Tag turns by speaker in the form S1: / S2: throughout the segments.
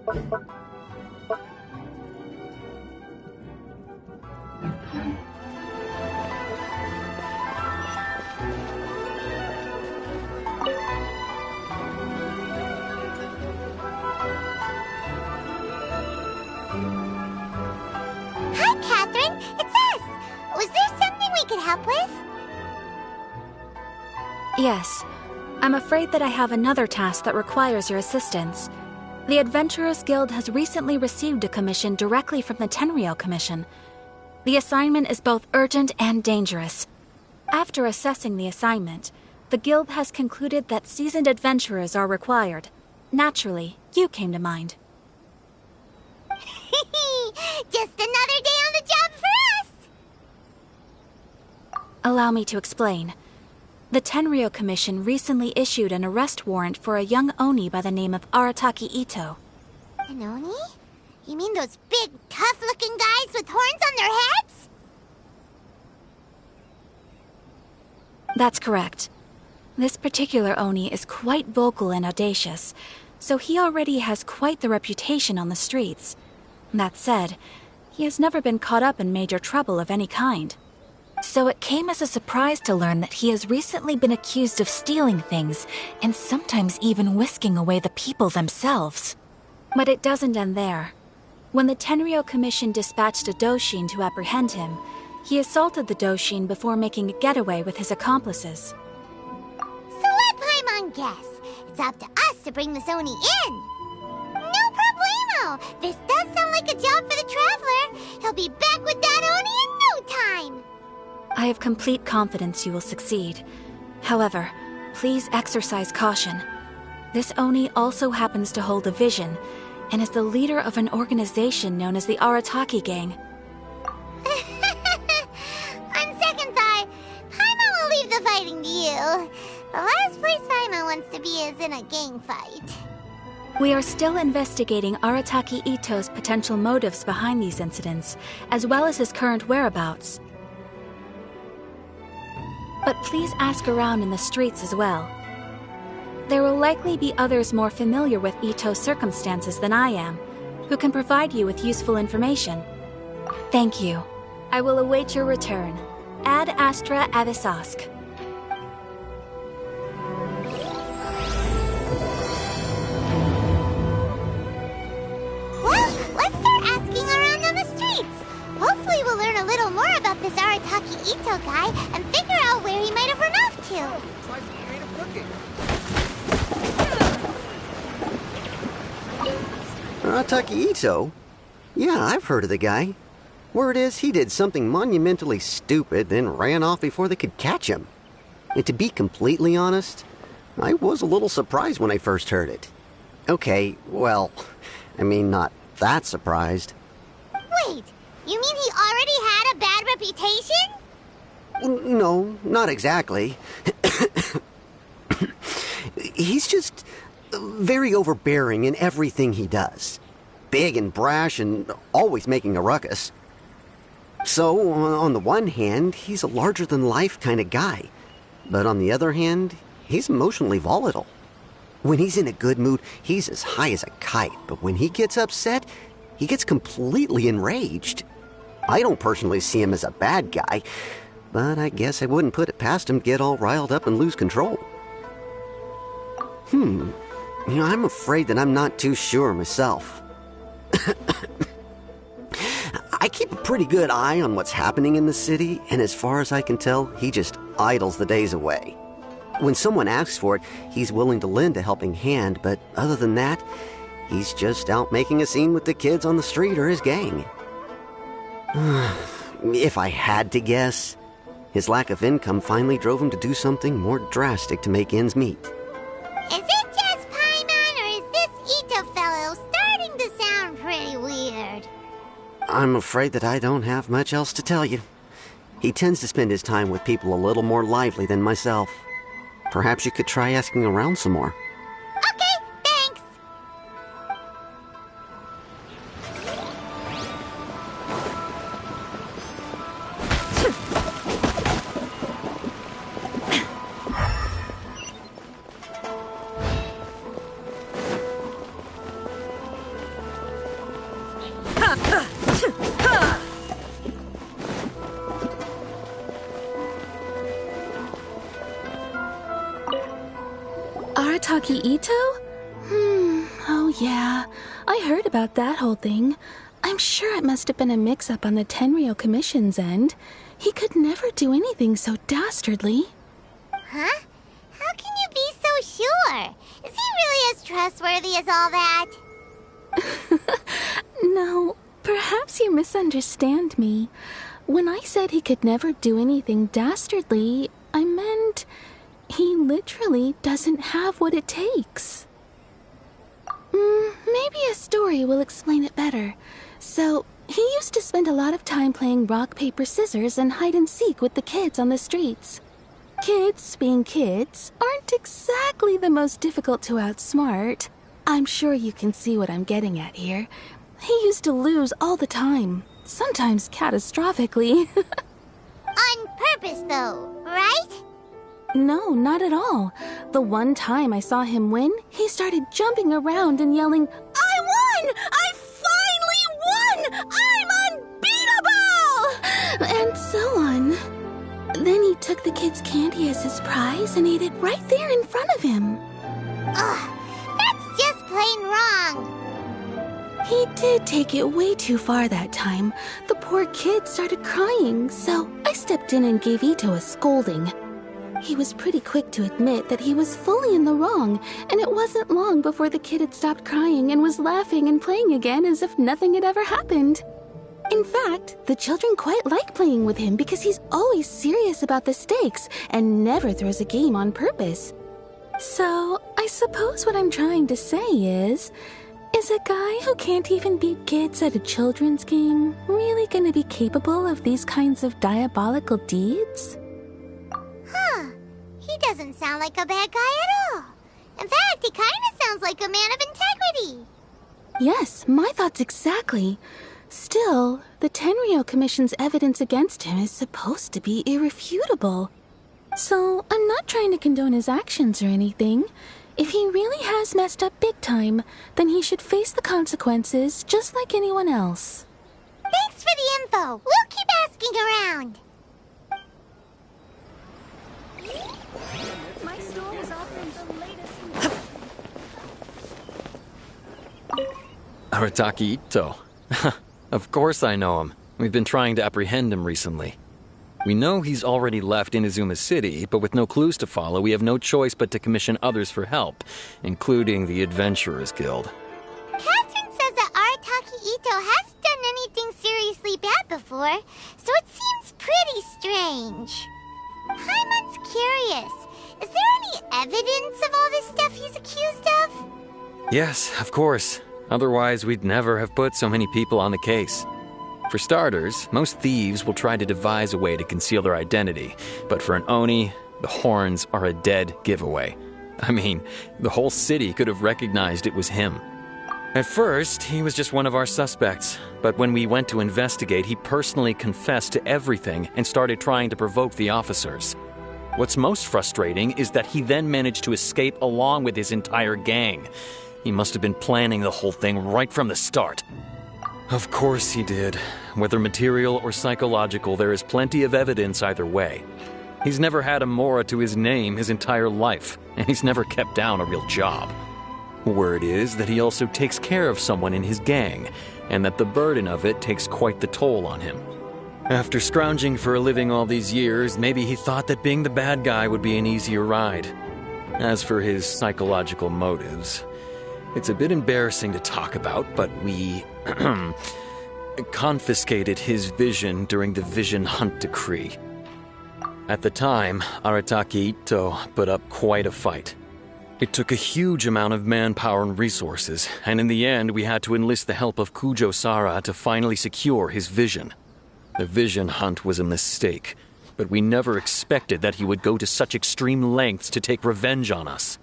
S1: Hi, Catherine. It's us. Was there something we could help with?
S2: Yes. I'm afraid that I have another task that requires your assistance. The Adventurers Guild has recently received a commission directly from the Tenryou Commission. The assignment is both urgent and dangerous. After assessing the assignment, the Guild has concluded that seasoned adventurers are required. Naturally, you came to mind.
S1: Just another day on the job for us!
S2: Allow me to explain. The Tenryou Commission recently issued an arrest warrant for a young Oni by the name of Arataki Itto.
S1: An Oni? You mean those big, tough-looking guys with horns on their heads?
S2: That's correct. This particular Oni is quite vocal and audacious, so he already has quite the reputation on the streets. That said, he has never been caught up in major trouble of any kind. So it came as a surprise to learn that he has recently been accused of stealing things, and sometimes even whisking away the people themselves. But it doesn't end there. When the Tenryou Commission dispatched a Doshin to apprehend him, he assaulted the Doshin before making a getaway with his accomplices.
S1: So let Paimon guess. It's up to us to bring this Oni in. No problemo! This does sound like a job for the Traveler. He'll be back with that Oni in no time!
S2: I have complete confidence you will succeed. However, please exercise caution. This Oni also happens to hold a vision, and is the leader of an organization known as the Arataki Gang.
S1: On second thought, Paimon will leave the fighting to you. The last place Paimon wants to be is in a gang fight.
S2: We are still investigating Arataki Itto's potential motives behind these incidents, as well as his current whereabouts. But please ask around in the streets as well. There will likely be others more familiar with Itto's circumstances than I am, who can provide you with useful information. Thank you. I will await your return. Ad Astra Avisask.
S1: Well, let's start asking around on the streets. Hopefully we'll learn a little more about this Arataki Itto guy and figure out where he might have run off to.
S3: Try some creative cooking.
S4: Arataki Itto? Yeah, I've heard of the guy. Word is he did something monumentally stupid, then ran off before they could catch him. And to be completely honest, I was a little surprised when I first heard it. Okay, well, I mean, not that surprised.
S1: Wait, you mean he already had a bad reputation?
S4: No, not exactly. He's just very overbearing in everything he does. Big and brash and always making a ruckus. So, on the one hand, he's a larger-than-life kind of guy. But on the other hand, he's emotionally volatile. When he's in a good mood, he's as high as a kite. But when he gets upset, he gets completely enraged. I don't personally see him as a bad guy, but I guess I wouldn't put it past him to get all riled up and lose control. I'm afraid that I'm not too sure myself. I keep a pretty good eye on what's happening in the city, and as far as I can tell, he just idles the days away. When someone asks for it, he's willing to lend a helping hand, but other than that, he's just out making a scene with the kids on the street or his gang. If I had to guess, his lack of income finally drove him to do something more drastic to make ends meet.
S1: Is it just Paimon, or is this Itto fellow starting to sound pretty weird?
S4: I'm afraid that I don't have much else to tell you. He tends to spend his time with people a little more lively than myself. Perhaps you could try asking around some more.
S1: Okay, thanks.
S2: Arataki Itto? Oh yeah. I heard about that whole thing. I'm sure it must have been a mix-up on the Tenryou Commission's end. He could never do anything so dastardly.
S1: Huh? How can you be so sure? Is he really as trustworthy as all that?
S2: No, perhaps you misunderstand me. When I said he could never do anything dastardly, I meant he literally doesn't have what it takes. Maybe a story will explain it better. So, he used to spend a lot of time playing rock, paper, scissors and hide and seek with the kids on the streets. Kids, being kids, aren't exactly the most difficult to outsmart. I'm sure you can see what I'm getting at here. He used to lose all the time, sometimes catastrophically.
S1: On purpose, though, right?
S2: No, not at all. The one time I saw him win, he started jumping around and yelling, "I won! I finally won! I'm unbeatable!" And so on. Then he took the kid's candy as his prize and ate it right there in front of him.
S1: Ugh, that's just plain wrong.
S2: He did take it way too far that time. The poor kid started crying, so I stepped in and gave Itto a scolding. He was pretty quick to admit that he was fully in the wrong, and it wasn't long before the kid had stopped crying and was laughing and playing again as if nothing had ever happened. In fact, the children quite like playing with him because he's always serious about the stakes and never throws a game on purpose. So, I suppose what I'm trying to say is a guy who can't even beat kids at a children's game really gonna be capable of these kinds of diabolical deeds?
S1: Huh. He doesn't sound like a bad guy at all. In fact, he kind of sounds like a man of integrity.
S2: Yes, my thoughts exactly. Still, the Tenryou Commission's evidence against him is supposed to be irrefutable. So, I'm not trying to condone his actions or anything. If he really has messed up big time, then he should face the consequences just like anyone else.
S1: Thanks for the info. We'll keep asking around.
S2: My store is offering the latest...
S3: Arataki Itto. Of course I know him. We've been trying to apprehend him recently. We know he's already left Inazuma City, but with no clues to follow, we have no choice but to commission others for help, including the Adventurers Guild.
S1: Catherine says that Arataki Itto hasn't done anything seriously bad before, so it seems pretty strange. Paimon's curious. Is there any evidence of all this stuff he's accused of?
S3: Yes, of course. Otherwise, we'd never have put so many people on the case. For starters, most thieves will try to devise a way to conceal their identity, but for an Oni, the horns are a dead giveaway. I mean, the whole city could have recognized it was him. At first, he was just one of our suspects, but when we went to investigate, he personally confessed to everything and started trying to provoke the officers. What's most frustrating is that he then managed to escape along with his entire gang. He must have been planning the whole thing right from the start. Of course he did. Whether material or psychological, there is plenty of evidence either way. He's never had a Mora to his name his entire life, and he's never kept down a real job. Word is that he also takes care of someone in his gang, and that the burden of it takes quite the toll on him. After scrounging for a living all these years, maybe he thought that being the bad guy would be an easier ride. As for his psychological motives, it's a bit embarrassing to talk about, but we confiscated his vision during the Vision Hunt Decree. At the time, Arataki Itto put up quite a fight. It took a huge amount of manpower and resources, and in the end we had to enlist the help of Kujo-Sara to finally secure his vision. The Vision Hunt was a mistake, but we never expected that he would go to such extreme lengths to take revenge on us.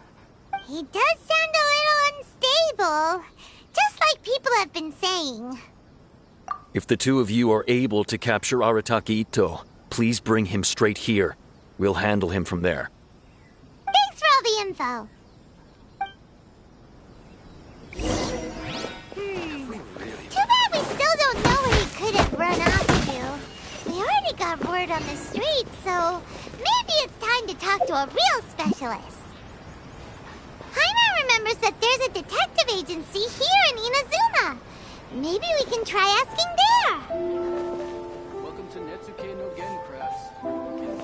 S1: He does sound a little unstable, just like people have been saying.
S3: If the two of you are able to capture Arataki Itto, please bring him straight here. We'll handle him from there.
S1: Thanks for all the info. Too bad we still don't know where he could have run off to. We already got word on the street, so maybe it's time to talk to a real specialist. Paimon remembers that there's a detective agency here in Inazuma. Maybe we can try asking there.
S5: Welcome to Netsuke no Gen Crafts. Kids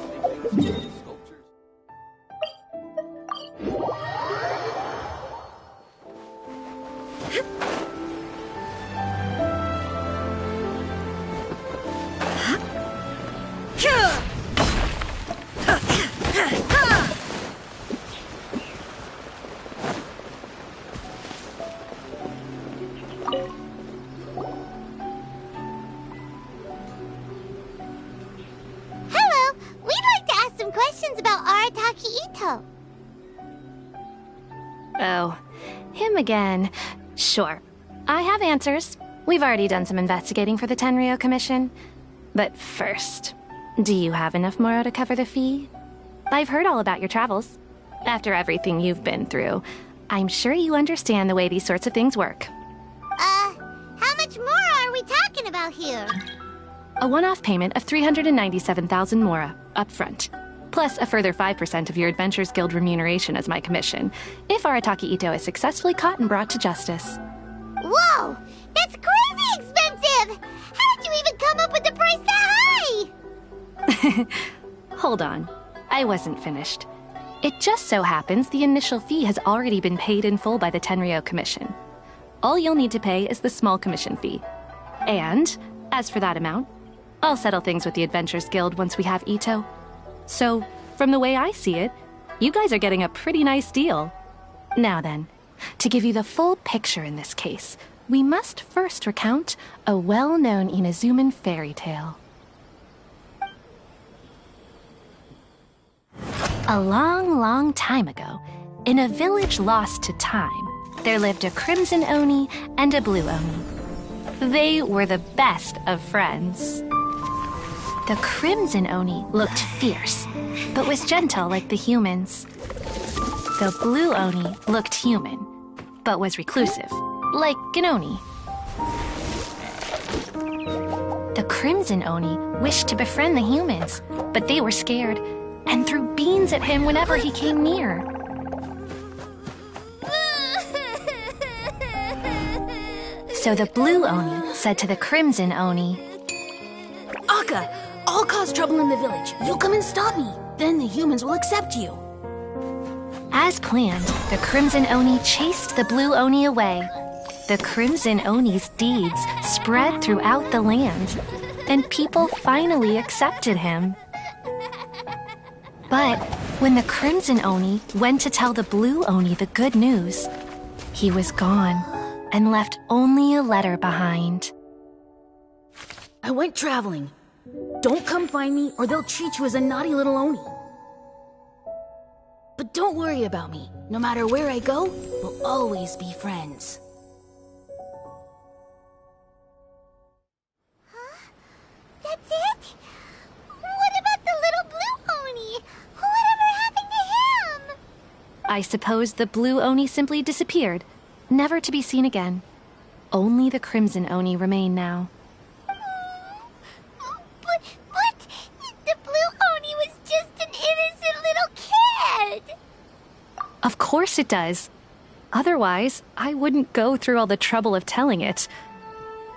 S5: make things, sculptures.
S1: Hello, we'd like to ask some questions about Arataki Itto.
S6: Oh, him again. Sure. I have answers. We've already done some investigating for the Tenryou Commission. But first, do you have enough Moro to cover the fee? I've heard all about your travels. After everything you've been through, I'm sure you understand the way these sorts of things work.
S1: How much more are we talking about here?
S6: A one-off payment of 397,000 Mora, up front. Plus a further 5% of your Adventures Guild remuneration as my commission, if Arataki Itto is successfully caught and brought to justice.
S1: Whoa! That's crazy expensive! How did you even come up with the price that high?
S6: Hold on. I wasn't finished. It just so happens the initial fee has already been paid in full by the Tenryou Commission. All you'll need to pay is the small commission fee. And, as for that amount, I'll settle things with the Adventures Guild once we have Itto. So, from the way I see it, you guys are getting a pretty nice deal. Now then, to give you the full picture in this case, we must first recount a well-known Inazuman fairy tale. A long, long time ago, in a village lost to time, there lived a crimson Oni and a blue Oni. They were the best of friends. The crimson Oni looked fierce, but was gentle like the humans. The blue Oni looked human, but was reclusive, like an Oni. The crimson Oni wished to befriend the humans, but they were scared and threw beans at him whenever he came near. So the blue Oni said to the crimson Oni,
S7: Akka, I'll cause trouble in the village. You'll come and stop me. Then the humans will accept you.
S6: As planned, the crimson Oni chased the blue Oni away. The crimson Oni's deeds spread throughout the land, and people finally accepted him. But when the crimson Oni went to tell the blue Oni the good news, he was gone and left only a letter behind.
S7: I went traveling. Don't come find me or they'll treat you as a naughty little Oni. But don't worry about me. No matter where I go, we'll always be friends.
S1: That's it? What about the little blue Oni? Whatever happened to him?
S6: I suppose the blue Oni simply disappeared, never to be seen again. Only the crimson Oni remain now.
S1: But the blue Oni was just an innocent little kid.
S6: Of course it does. Otherwise, I wouldn't go through all the trouble of telling it.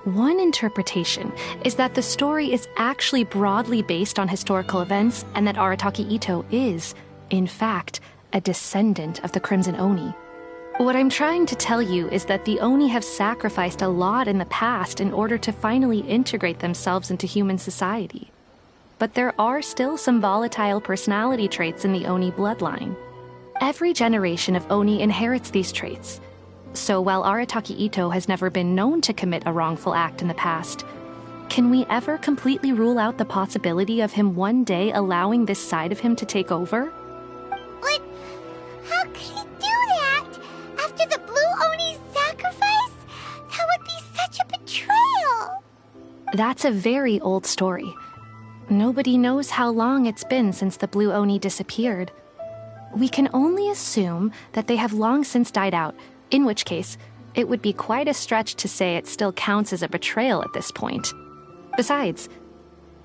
S6: One interpretation is that the story is actually broadly based on historical events and that Arataki Itto is, in fact, a descendant of the Crimson Oni. What I'm trying to tell you is that the Oni have sacrificed a lot in the past in order to finally integrate themselves into human society. But there are still some volatile personality traits in the Oni bloodline. Every generation of Oni inherits these traits. So while Arataki Itto has never been known to commit a wrongful act in the past, can we ever completely rule out the possibility of him one day allowing this side of him to take over?
S1: But how could he do that? After the blue Oni's sacrifice? That would be such a betrayal.
S6: That's a very old story. Nobody knows how long it's been since the blue Oni disappeared. We can only assume that they have long since died out, in which case, it would be quite a stretch to say it still counts as a betrayal at this point. Besides,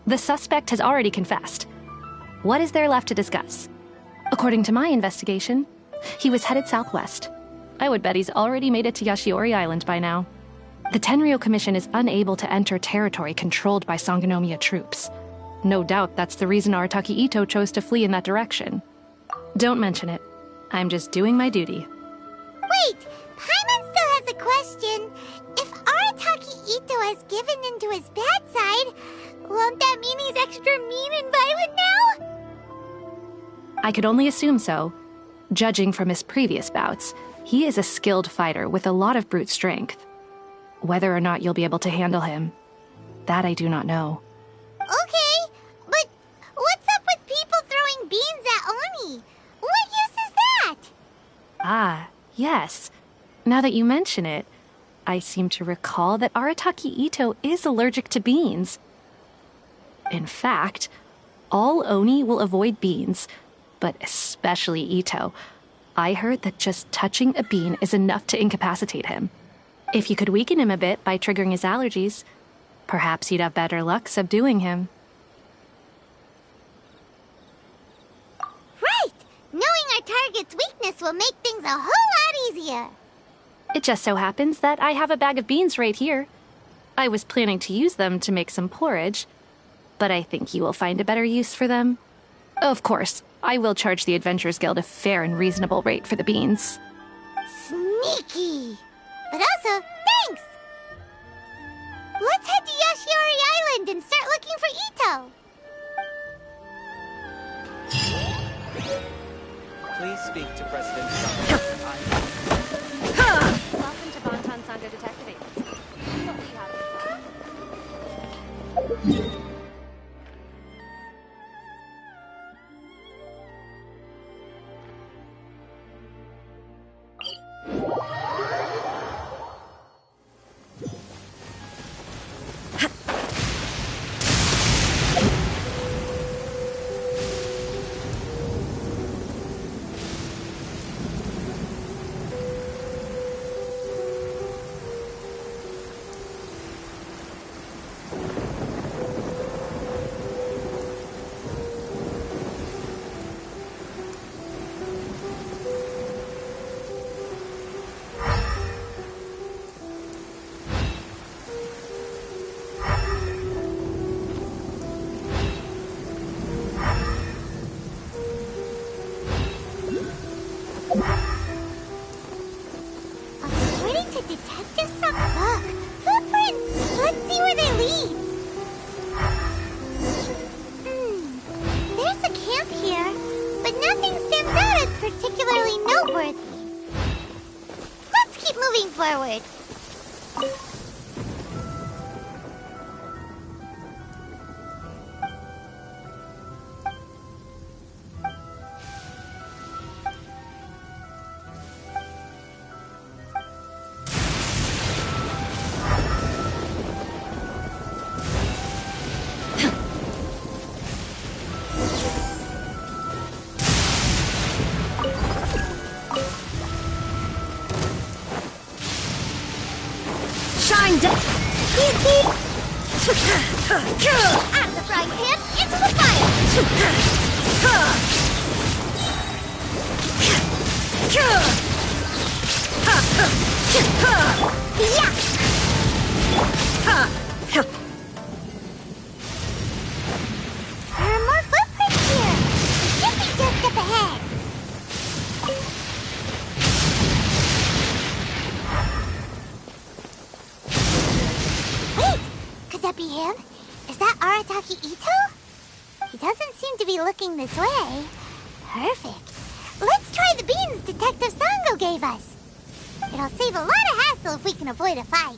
S6: the suspect has already confessed. What is there left to discuss? According to my investigation, he was headed southwest. I would bet he's already made it to Yashiori Island by now. The Tenryo Commission is unable to enter territory controlled by Sangonomiya troops. No doubt that's the reason Arataki Itto chose to flee in that direction. Don't mention it. I'm just doing my duty.
S1: Wait, Paimon still has a question. If Arataki Itto has given into his bad side, won't that mean he's extra mean and violent now?
S6: I could only assume so. Judging from his previous bouts, he is a skilled fighter with a lot of brute strength. Whether or not you'll be able to handle him, that I do not know.
S1: Okay, but what's up with people throwing beans at Oni? What use is that?
S6: Ah, yes. Now that you mention it, I seem to recall that Arataki Itto is allergic to beans. In fact, all Oni will avoid beans, but especially Itto. I heard that just touching a bean is enough to incapacitate him. If you could weaken him a bit by triggering his allergies, perhaps you'd have better luck subduing him.
S1: Right! Knowing our target's weakness will make things a whole lot easier.
S6: It just so happens that I have a bag of beans right here. I was planning to use them to make some porridge, but I think you will find a better use for them. Of course, I will charge the Adventurers Guild a fair and reasonable rate for the beans.
S1: Sneaky! But also, thanks! Let's head to Yashiori Island and start looking for Itto!
S8: Please speak to President Sanga.
S6: Welcome to Bonton Sanga Detective Agency. What do you have inside?
S1: Forward. Out of the frying pan, into the fire! There are more footprints here. It should be just up ahead. Wait! Could that be him? Is that Arataki Itto? He doesn't seem to be looking this way. Perfect. Let's try the beans Detective Sango gave us. It'll save a lot of hassle if we can avoid a fight.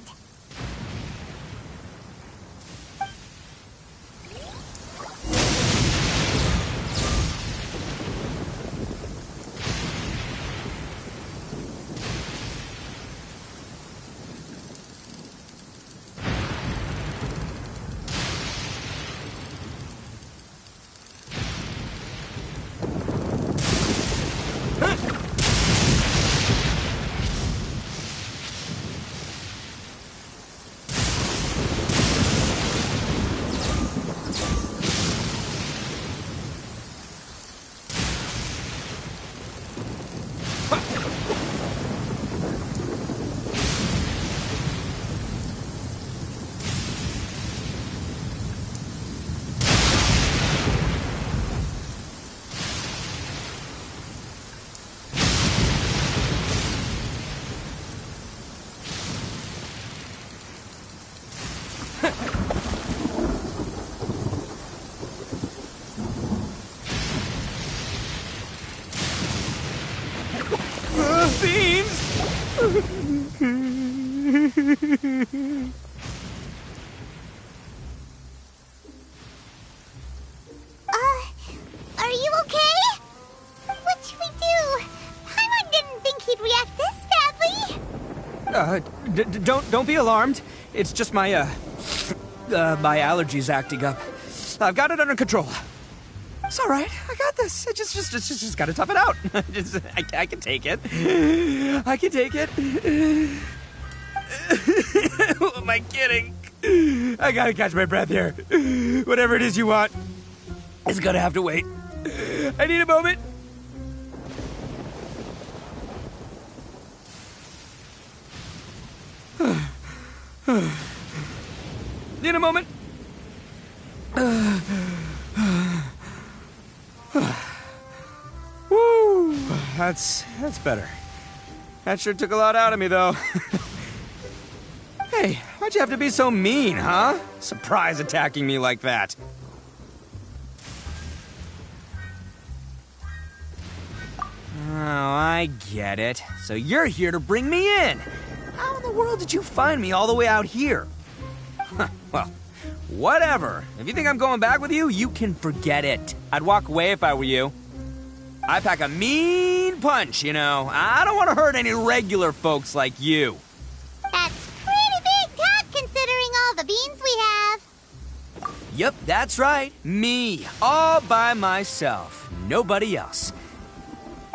S1: Are you okay? What should we do? Paimon didn't think he'd react this badly.
S9: Don't be alarmed. It's just my my allergies acting up. I've got it under control. It's all right. I got this. I just gotta tough it out. I can take it. I can take it. Who am I kidding? I gotta catch my breath here. Whatever it is you want, it's gonna have to wait. I need a moment. Need a moment. Woo! That's better. That sure took a lot out of me, though. Hey, why'd you have to be so mean, huh? Surprise attacking me like that. Oh, I get it. So you're here to bring me in. How in the world did you find me all the way out here? Well, whatever. If you think I'm going back with you, you can forget it. I'd walk away if I were you. I pack a mean punch, you know. I don't want to hurt any regular folks like you.
S1: That's pretty big talk considering all the beans we have.
S9: Yep, that's right. Me. All by myself. Nobody else.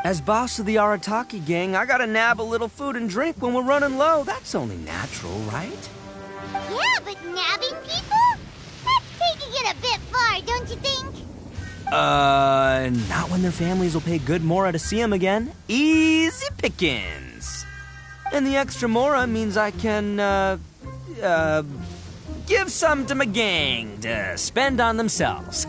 S9: As boss of the Arataki gang, I gotta nab a little food and drink when we're running low. That's only natural, right?
S1: Yeah, but nabbing people? That's taking it a bit far, don't you think?
S9: Not when their families will pay good mora to see them again. Easy pickings. And the extra mora means I can, give some to my gang to spend on themselves.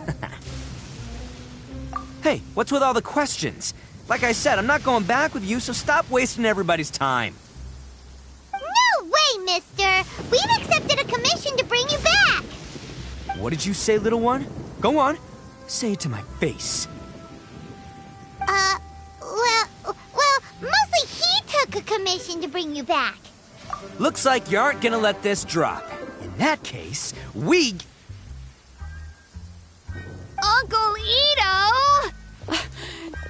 S9: Hey, what's with all the questions? Like I said, I'm not going back with you, so stop wasting everybody's time.
S1: No way, mister! We've accepted a commission to bring you back!
S9: What did you say, little one? Go on. Say it to my face.
S1: Well, mostly he took a commission to bring you back.
S9: Looks like you aren't gonna let this drop. In that case, we...
S7: Uncle Ito!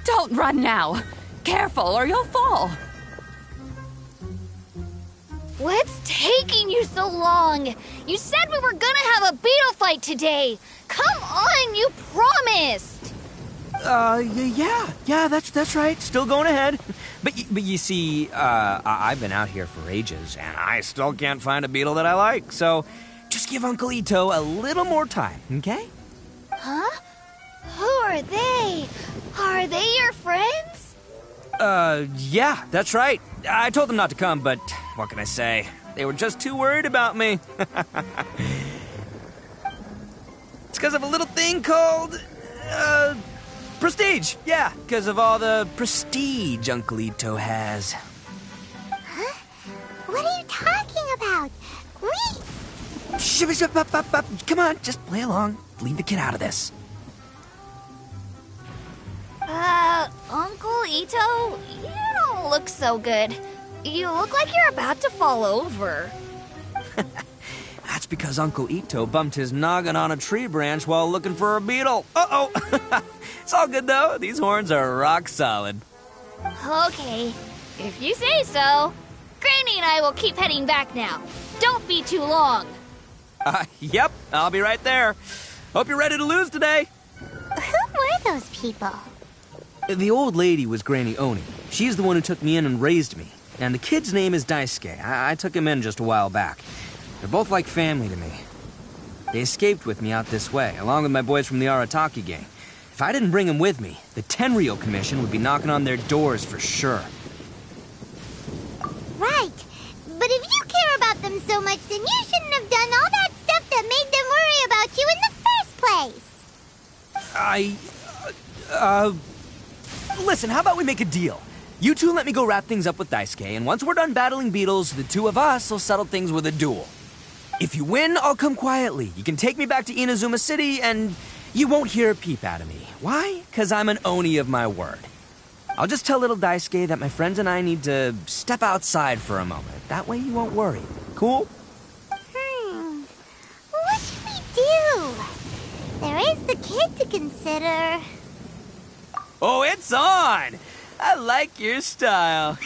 S2: Don't run now. Careful or you'll fall.
S7: What's taking you so long? You said we were gonna have a beetle fight today. Come on, you promised.
S9: Yeah, that's right. Still going ahead. But you see, I've been out here for ages, and I still can't find a beetle that I like. So, just give Uncle Ito a little more time, okay?
S7: Huh? Who are they? Are they your friends?
S9: Yeah, that's right. I told them not to come, but what can I say? They were just too worried about me. It's because of a little thing called, prestige. Yeah, because of all the prestige Uncle Ito has.
S1: Huh? What are you talking about?
S9: Come on, just play along. Leave the kid out of this.
S7: Uncle Ito, you don't look so good. You look like you're about to fall over.
S9: That's because Uncle Ito bumped his noggin on a tree branch while looking for a beetle. Uh-oh. It's all good, though. These horns are rock solid.
S7: Okay, if you say so. Granny and I will keep heading back now. Don't be too long.
S9: Yep, I'll be right there. Hope you're ready to lose today.
S1: Who were those people?
S9: The old lady was Granny Oni. She's the one who took me in and raised me. And the kid's name is Daisuke. I took him in just a while back. They're both like family to me. They escaped with me out this way, along with my boys from the Arataki gang. If I didn't bring them with me, the Tenryou Commission would be knocking on their doors for sure.
S1: Right. But if you care about them so much, then you shouldn't have done all that stuff that made them worry about you in the first place.
S9: Listen, how about we make a deal? You two let me go wrap things up with Daisuke, and once we're done battling beetles, the two of us will settle things with a duel. If you win, I'll come quietly. You can take me back to Inazuma City, and you won't hear a peep out of me. Why? Because I'm an Oni of my word. I'll just tell little Daisuke that my friends and I need to step outside for a moment. That way you won't worry. Cool?
S1: What should we do? There is the kid to consider.
S9: Oh, it's on! I like your style.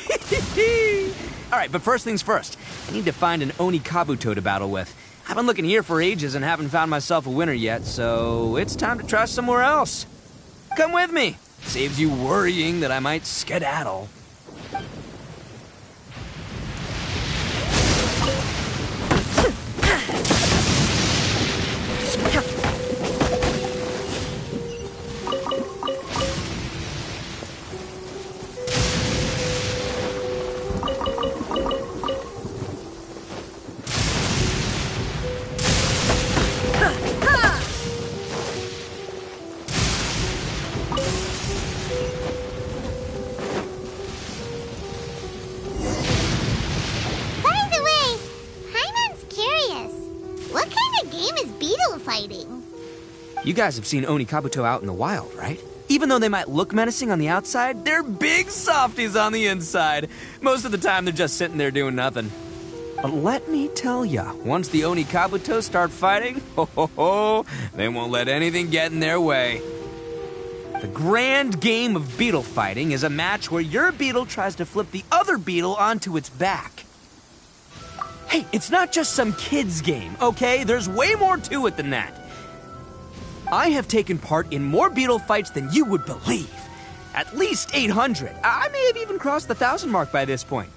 S9: All right, but first things first. I need to find an Oni Kabuto to battle with. I've been looking here for ages and haven't found myself a winner yet, so it's time to try somewhere else. Come with me. Saves you worrying that I might skedaddle.
S1: By the way, Paimon's curious. What kind of game is beetle fighting?
S9: You guys have seen Oni Kabuto out in the wild, right? Even though they might look menacing on the outside, they're big softies on the inside. Most of the time, they're just sitting there doing nothing. But let me tell ya, once the Oni Kabuto start fighting, they won't let anything get in their way. The grand game of beetle fighting is a match where your beetle tries to flip the other beetle onto its back. Hey, it's not just some kid's game, okay? There's way more to it than that. I have taken part in more beetle fights than you would believe. At least 800. I may have even crossed the 1,000 mark by this point.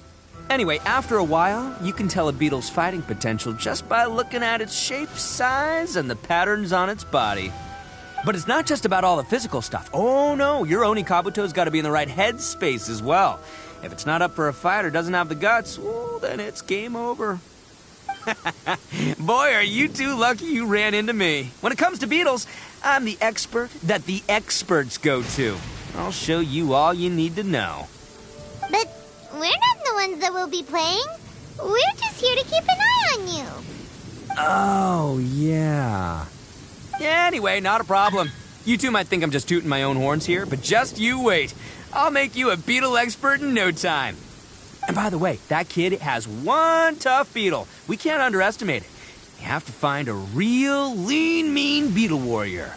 S9: Anyway, after a while, you can tell a beetle's fighting potential just by looking at its shape, size, and the patterns on its body. But it's not just about all the physical stuff. Oh no, your Oni Kabuto's got to be in the right headspace as well. If it's not up for a fight or doesn't have the guts, well, then it's game over. Boy, are you two lucky you ran into me. When it comes to beetles, I'm the expert that the experts go to. I'll show you all you need to know.
S1: But we're not the ones that will be playing. We're just here to keep an eye on you.
S9: Oh, yeah. Anyway, not a problem. You two might think I'm just tooting my own horns here, but just you wait. I'll make you a beetle expert in no time. And by the way, that kid has one tough beetle. We can't underestimate it. You have to find a real lean, mean beetle warrior.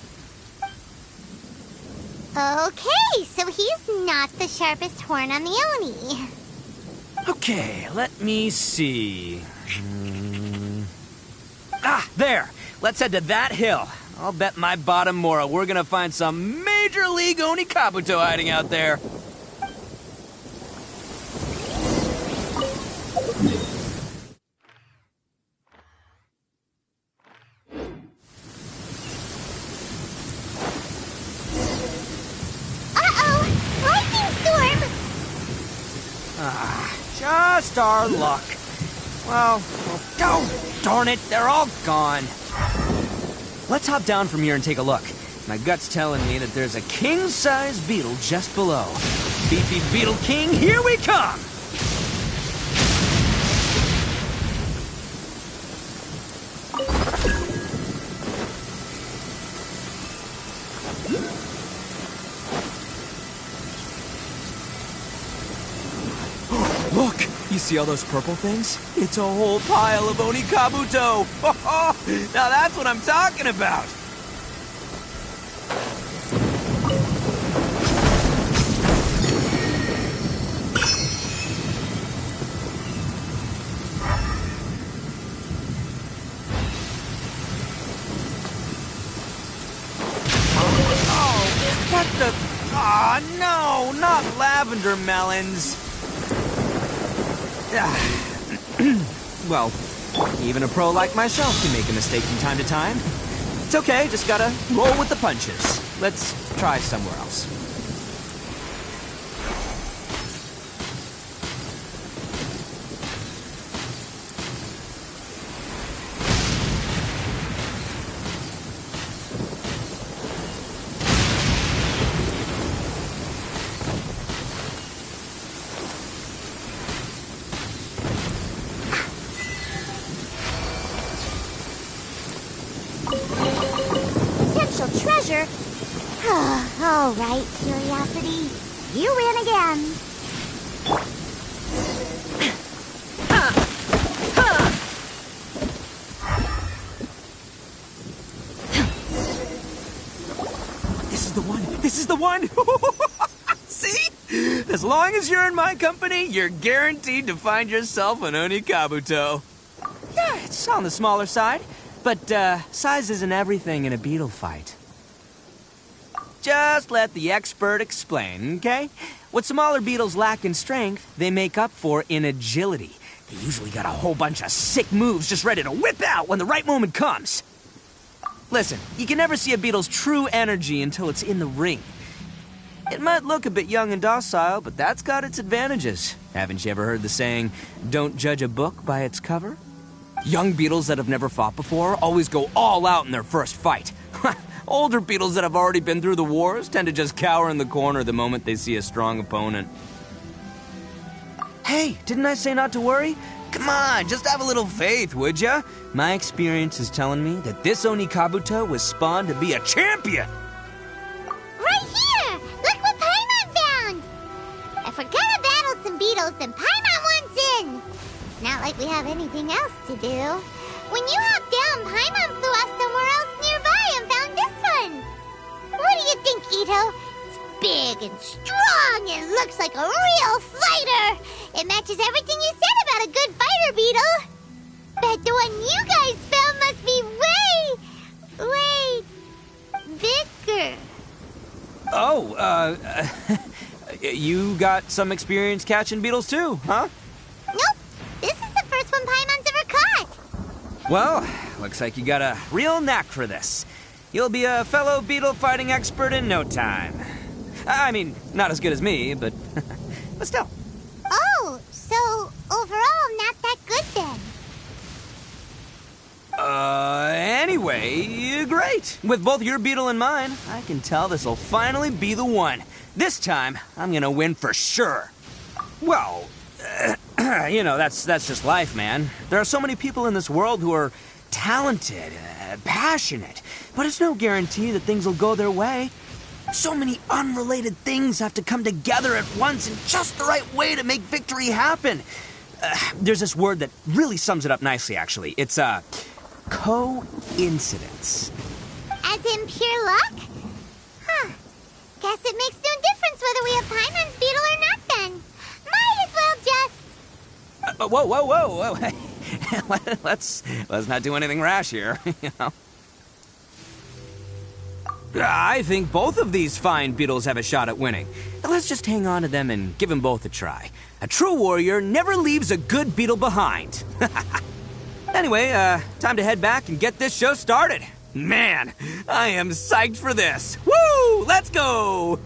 S1: Okay, so he's not the sharpest horn on the Oni.
S9: Okay, let me see. There. Let's head to that hill. I'll bet my bottom moral we're gonna find some major league Oni Kabuto hiding out there. Just our luck. Well, oh, darn it, they're all gone. Let's hop down from here and take a look. My gut's telling me that there's a king-size beetle just below. Beefy Beetle King, here we come! Look! You see all those purple things? It's a whole pile of Oni Kabuto! Now that's what I'm talking about! Oh, what the... Ah, no! Not lavender melons! Well, even a pro like myself can make a mistake from time to time. It's okay, just gotta roll with the punches. Let's try somewhere else.
S1: Treasure. All right, Curiosity. You win again.
S9: is the one. This is the one. See? As long as you're in my company, you're guaranteed to find yourself an Oni Kabuto. Yeah, it's on the smaller side, but size isn't everything in a beetle fight. Just let the expert explain, okay? What smaller beetles lack in strength, they make up for in agility. They usually got a whole bunch of sick moves just ready to whip out when the right moment comes. Listen, you can never see a beetle's true energy until it's in the ring. It might look a bit young and docile, but that's got its advantages. Haven't you ever heard the saying, don't judge a book by its cover? Young beetles that have never fought before always go all out in their first fight. Older beetles that have already been through the wars tend to just cower in the corner the moment they see a strong opponent. Hey, didn't I say not to worry? Come on, just have a little faith, would ya? My experience is telling me that this Oni Kabuto was spawned to be a champion!
S1: Right here! Look what Paimon found! If we're gonna battle some beetles, then Paimon wants in! It's not like we have anything else to do. When you hopped down, Paimon flew off somewhere else nearby and found this one! What do you think, Itto? It's big and strong and looks like a real fighter! It matches everything you said about a good fighter beetle! Bet the one you guys found must be way bigger.
S9: Oh, you got some experience catching beetles too, huh?
S1: Nope. This is the first one Paimon's ever caught.
S9: Well, looks like you got a real knack for this. You'll be a fellow beetle fighting expert in no time. I mean, not as good as me, but still.
S1: Oh, so overall not that good then.
S9: Anyway, great. With both your beetle and mine, I can tell this'll finally be the one. This time, I'm gonna win for sure. Well, you know, that's just life, man. There are so many people in this world who are talented, passionate, but it's no guarantee that things will go their way. So many unrelated things have to come together at once in just the right way to make victory happen. There's this word that really sums it up nicely, actually. It's, coincidence.
S1: As in pure luck? Huh. Guess it makes no difference whether we have Paimon's beetle or not then. Might as well just...
S9: Whoa. let's not do anything rash here, you know. I think both of these fine beetles have a shot at winning. Let's just hang on to them and give them both a try. A true warrior never leaves a good beetle behind. Anyway, time to head back and get this show started. Man, I am psyched for this. Woo! Let's go!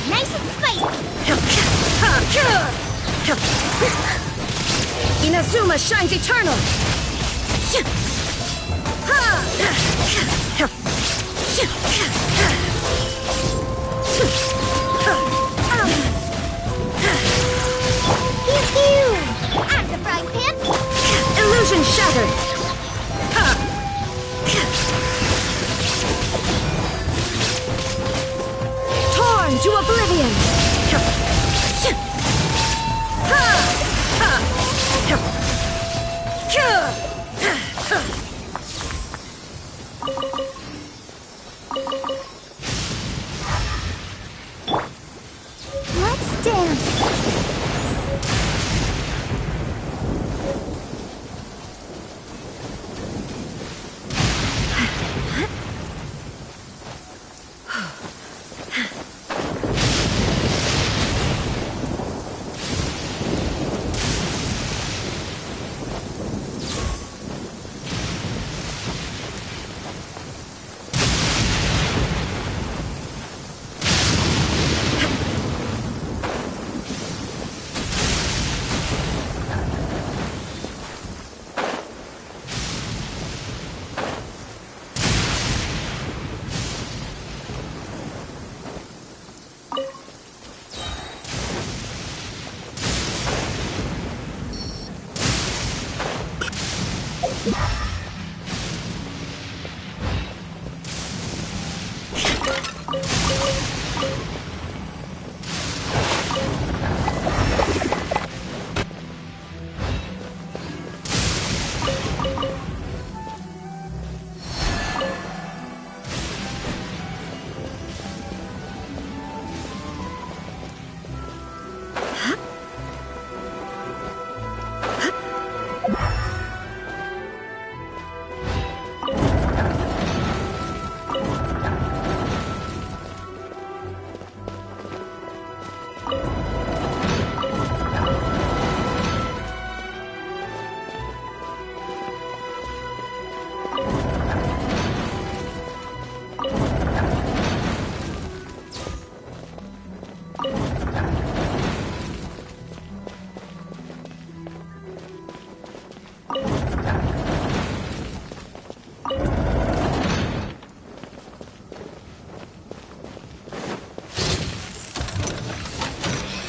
S1: Nice and spicy.
S2: Inazuma shines eternal.
S1: Pew! I'm the frying pan.
S2: Illusion shattered. Torn to oblivion.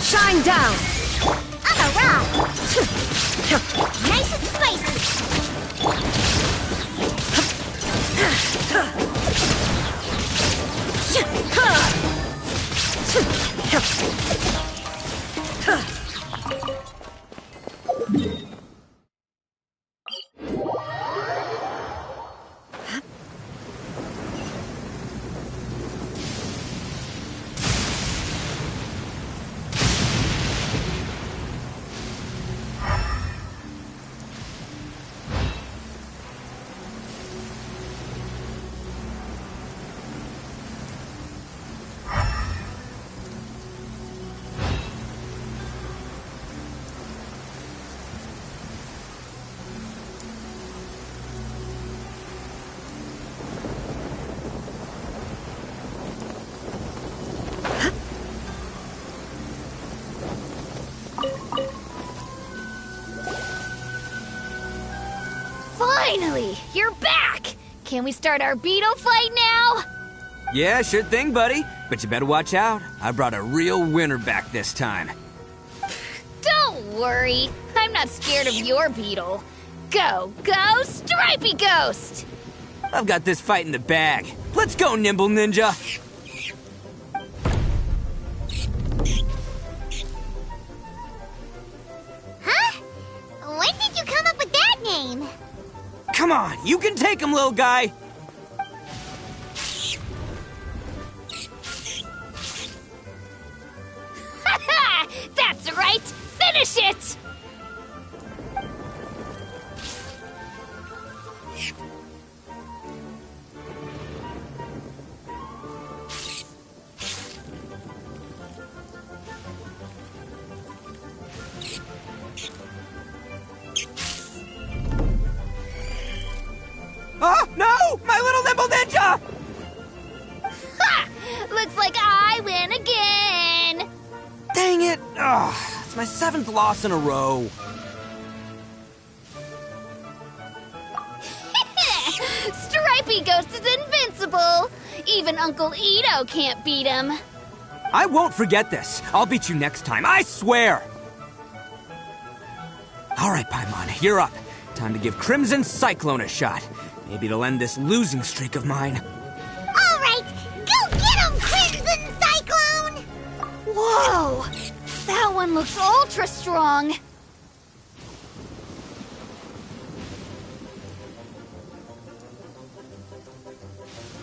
S10: Shine down!
S1: I'm a rock! Nice and spicy!
S7: Finally, you're back! Can we start our beetle fight now?
S9: Yeah, sure thing, buddy. But you better watch out. I brought a real winner back this time.
S7: Don't worry, I'm not scared of your beetle. Go, go, Stripey Ghost!
S9: I've got this fight in the bag. Let's go, Nimble Ninja!
S1: Huh? When did you come up with that name?
S9: Come on, you can take him, little guy!
S7: That's right! Finish it!
S9: Oh, no! My little Nimble Ninja!
S7: Ha! Looks like I win again!
S9: Dang it! Ugh, it's my 7th loss in a row.
S7: Stripey Ghost is invincible! Even Uncle Itto can't beat him.
S9: I won't forget this. I'll beat you next time, I swear! Alright, Paimon, you're up. Time to give Crimson Cyclone a shot. Maybe it'll end this losing streak of mine.
S1: All right, go get him, Crimson Cyclone!
S7: Whoa! That one looks ultra strong.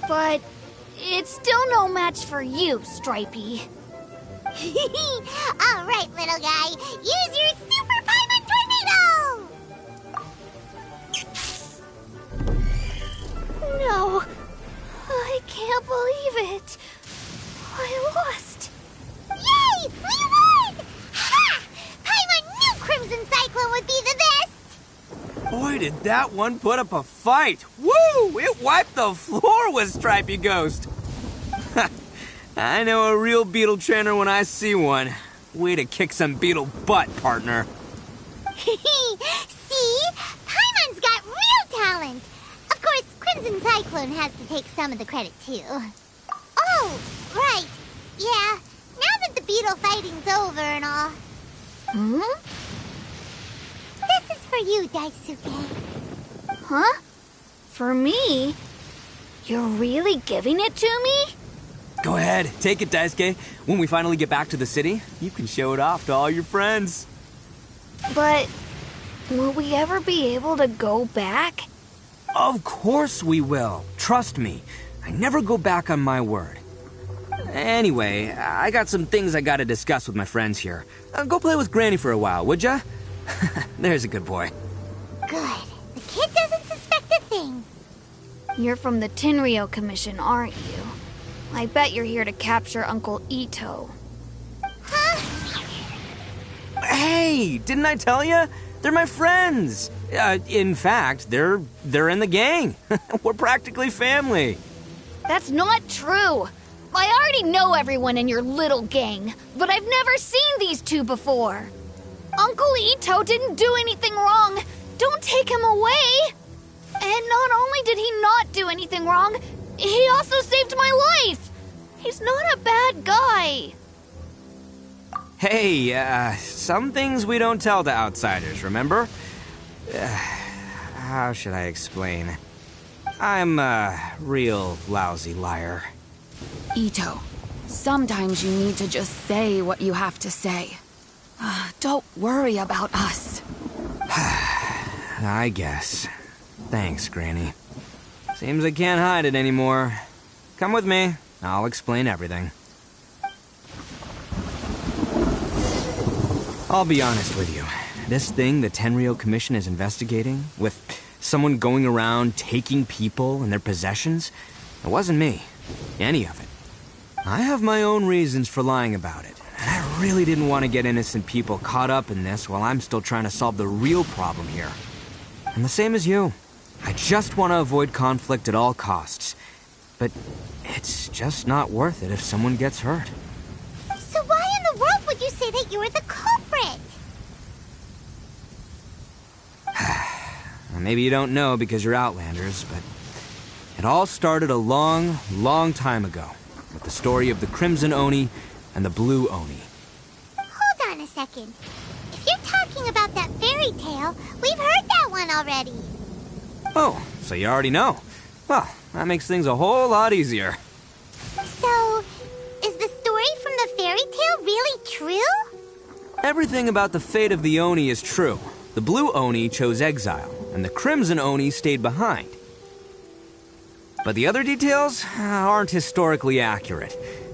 S7: But it's still no match for you, Stripey.
S1: All right, little guy, use your Super Paimon Tornado!
S7: No, I can't believe it. I lost.
S1: Yay! We won! Ha! Paimon knew Crimson Cyclone would be the best!
S9: Boy, did that one put up a fight! Woo! It wiped the floor with Stripey Ghost! I know a real beetle trainer when I see one. Way to kick some beetle butt, partner.
S1: See? Paimon's got real talent! Of course, Crimson Cyclone has to take some of the credit, too. Oh, right. Yeah, now that the beetle fighting's over and all.
S7: Hmm?
S1: This is for you, Daisuke.
S7: Huh? For me? You're really giving it to me?
S9: Go ahead, take it, Daisuke. When we finally get back to the city, you can show it off to all your friends.
S7: But will we ever be able to go back?
S9: Of course we will. Trust me. I never go back on my word. Anyway, I got some things I gotta discuss with my friends here. Go play with Granny for a while, would ya? There's a good boy.
S1: Good. The kid doesn't suspect a thing.
S7: You're from the Tenryou Commission, aren't you? I bet you're here to capture Uncle Itto.
S1: Huh?
S9: Hey, didn't I tell ya? They're my friends. In fact, they're in the gang. We're practically family.
S7: That's not true. I already know everyone in your little gang, but I've never seen these two before. Uncle Itto didn't do anything wrong. Don't take him away. And not only did he not do anything wrong, he also saved my life. He's not a bad guy.
S9: Hey, some things we don't tell to outsiders, remember? How should I explain? I'm a real lousy liar.
S11: Itto, sometimes you need to just say what you have to say. Don't worry about us.
S9: I guess. Thanks, Granny. Seems I can't hide it anymore. Come with me. I'll explain everything. I'll be honest with you. This thing the Tenryou Commission is investigating, with someone going around taking people and their possessions, it wasn't me. Any of it. I have my own reasons for lying about it, and I really didn't want to get innocent people caught up in this while I'm still trying to solve the real problem here. I'm the same as you. I just want to avoid conflict at all costs. But it's just not worth it if someone gets hurt.
S1: So why in the world would you say that you were the culprit?
S9: Maybe you don't know because you're Outlanders, but it all started a long, long time ago with the story of the Crimson Oni and the Blue Oni.
S1: Hold on a second. If you're talking about that fairy tale, we've heard that one already.
S9: Oh, so you already know. Well, that makes things a whole lot easier.
S1: So, is the story from the fairy tale really true?
S9: Everything about the fate of the Oni is true. The Blue Oni chose exile, and the Crimson Oni stayed behind. But the other details aren't historically accurate.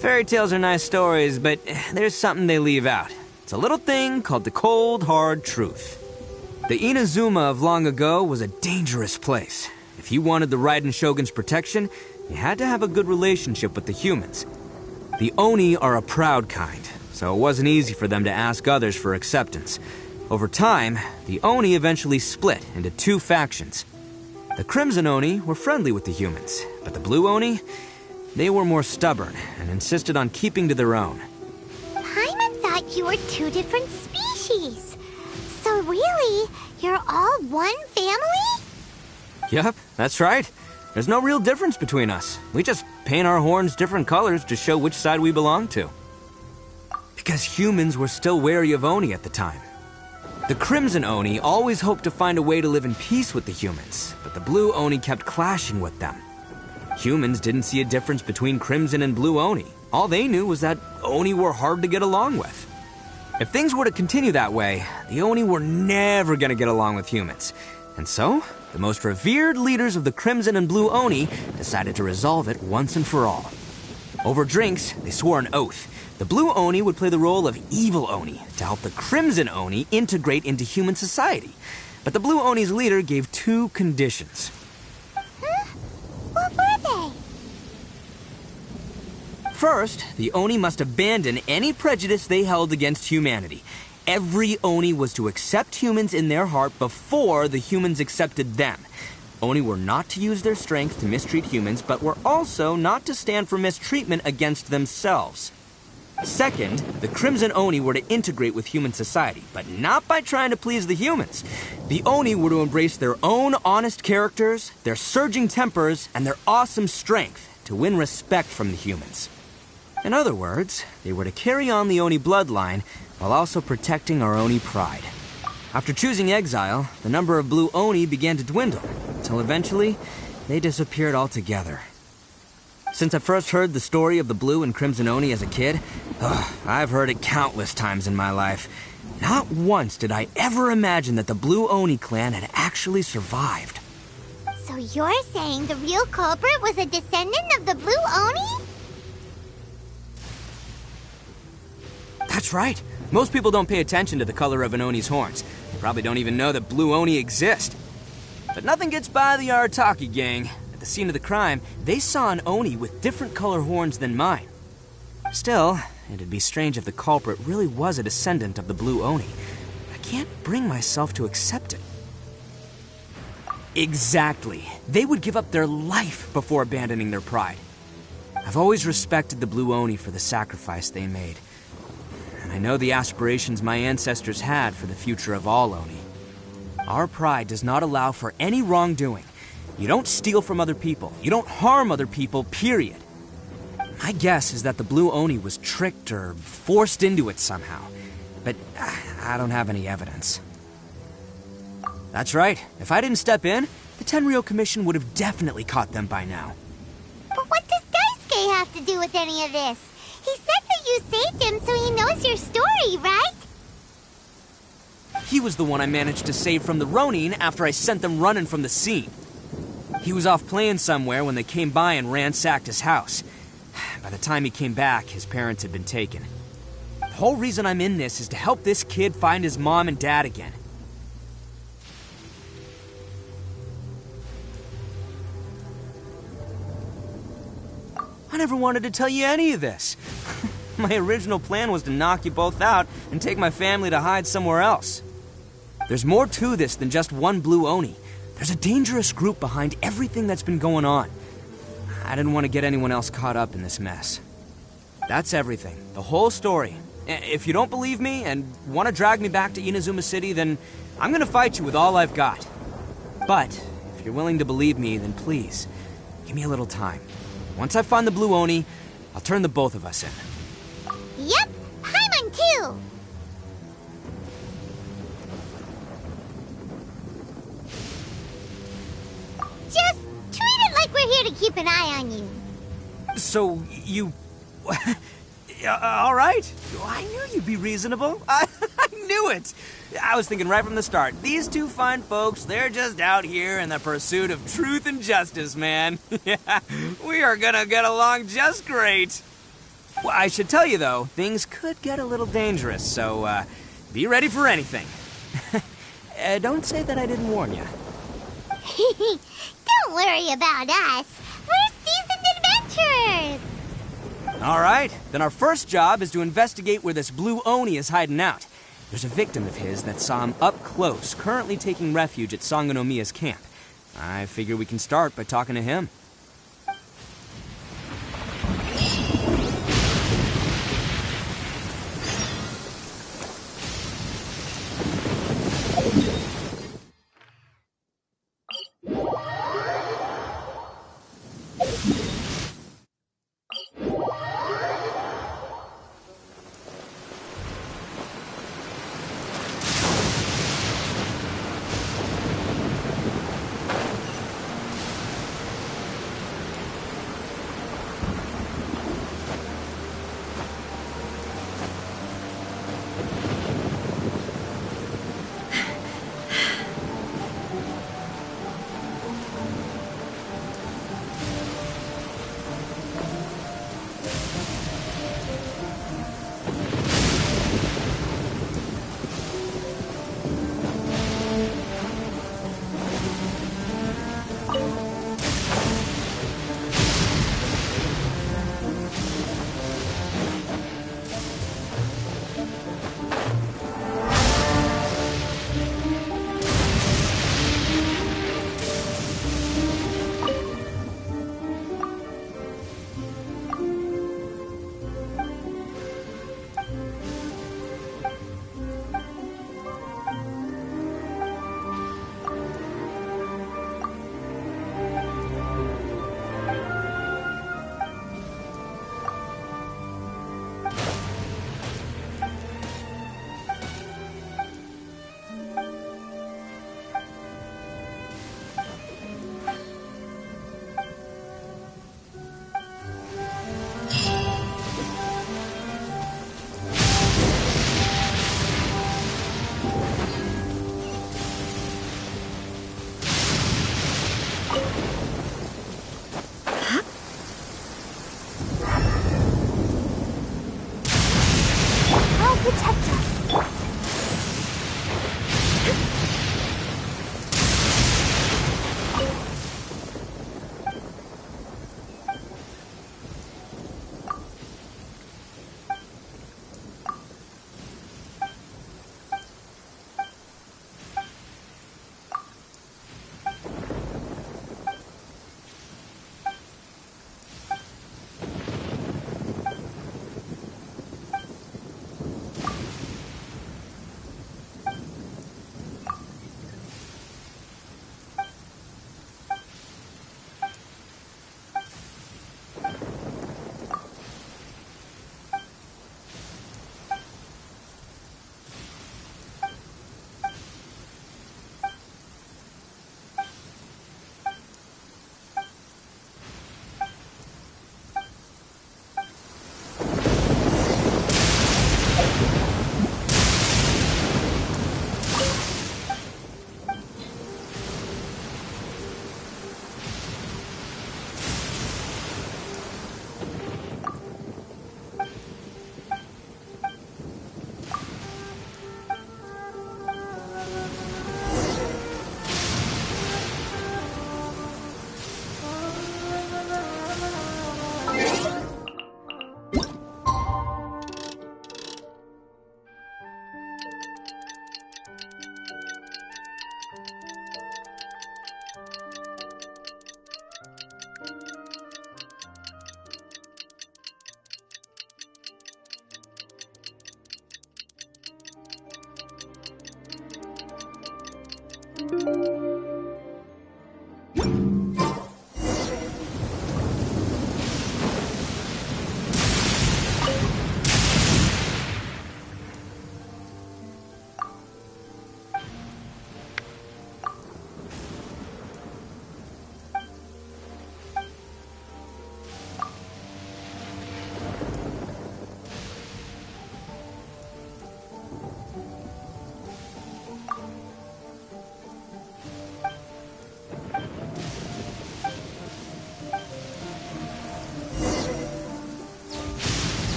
S9: Fairy tales are nice stories, but there's something they leave out. It's a little thing called the cold, hard truth. The Inazuma of long ago was a dangerous place. If you wanted the Raiden Shogun's protection, you had to have a good relationship with the humans. The Oni are a proud kind, so it wasn't easy for them to ask others for acceptance. Over time, the Oni eventually split into two factions. The Crimson Oni were friendly with the humans, but the Blue Oni, they were more stubborn and insisted on keeping to their own.
S1: Paimon thought you were two different species. So really, you're all one family?
S9: Yep, that's right. There's no real difference between us. We just paint our horns different colors to show which side we belong to. Because humans were still wary of Oni at the time. The Crimson Oni always hoped to find a way to live in peace with the humans, but the Blue Oni kept clashing with them. Humans didn't see a difference between Crimson and Blue Oni. All they knew was that Oni were hard to get along with. If things were to continue that way, the Oni were never gonna get along with humans. And so, the most revered leaders of the Crimson and Blue Oni decided to resolve it once and for all. Over drinks, they swore an oath. The Blue Oni would play the role of evil Oni to help the Crimson Oni integrate into human society. But the Blue Oni's leader gave two conditions.
S1: Huh? What were they?
S9: First, the Oni must abandon any prejudice they held against humanity. Every Oni was to accept humans in their heart before the humans accepted them. Oni were not to use their strength to mistreat humans, but were also not to stand for mistreatment against themselves. Second, the Crimson Oni were to integrate with human society, but not by trying to please the humans. The Oni were to embrace their own honest characters, their surging tempers, and their awesome strength to win respect from the humans. In other words, they were to carry on the Oni bloodline while also protecting our Oni pride. After choosing exile, the number of Blue Oni began to dwindle, until eventually, they disappeared altogether. Since I first heard the story of the Blue and Crimson Oni as a kid, I've heard it countless times in my life. Not once did I ever imagine that the Blue Oni clan had actually survived.
S1: So you're saying the real culprit was a descendant of the Blue Oni?
S9: That's right. Most people don't pay attention to the color of an Oni's horns. They probably don't even know that Blue Oni exist. But nothing gets by the Arataki gang. At the scene of the crime, they saw an Oni with different color horns than mine. Still, it'd be strange if the culprit really was a descendant of the Blue Oni. I can't bring myself to accept it. Exactly. They would give up their life before abandoning their pride. I've always respected the Blue Oni for the sacrifice they made. And I know the aspirations my ancestors had for the future of all Oni. Our pride does not allow for any wrongdoing. You don't steal from other people. You don't harm other people, period. My guess is that the Blue Oni was tricked or forced into it somehow. But I don't have any evidence. That's right. If I didn't step in, the Tenryou Commission would have definitely caught them by now.
S1: But what does Daisuke have to do with any of this? He said that you saved him so he knows your story, right?
S9: He was the one I managed to save from the Ronin after I sent them running from the scene. He was off playing somewhere when they came by and ransacked his house. By the time he came back, his parents had been taken. The whole reason I'm in this is to help this kid find his mom and dad again. I never wanted to tell you any of this. My original plan was to knock you both out and take my family to hide somewhere else. There's more to this than just one Blue Oni. There's a dangerous group behind everything that's been going on. I didn't want to get anyone else caught up in this mess. That's everything. The whole story. If you don't believe me and want to drag me back to Inazuma City, then I'm going to fight you with all I've got. But if you're willing to believe me, then please, give me a little time. Once I find the Blue Oni, I'll turn the both of us in.
S1: Yep, Paimon too! Just treat it like we're here to keep an eye on you.
S9: So, you... all right. I knew you'd be reasonable. I knew it. I was thinking right from the start, these two fine folks, they're just out here in the pursuit of truth and justice, man. Yeah, we are gonna get along just great. Well, I should tell you, though, things could get a little dangerous, so be ready for anything. Don't say that I didn't warn you.
S1: Don't worry about us. We're seasoned adventurers.
S9: All right, then our first job is to investigate where this Blue Oni is hiding out. There's a victim of his that saw him up close, currently taking refuge at Sangonomiya's camp. I figure we can start by talking to him.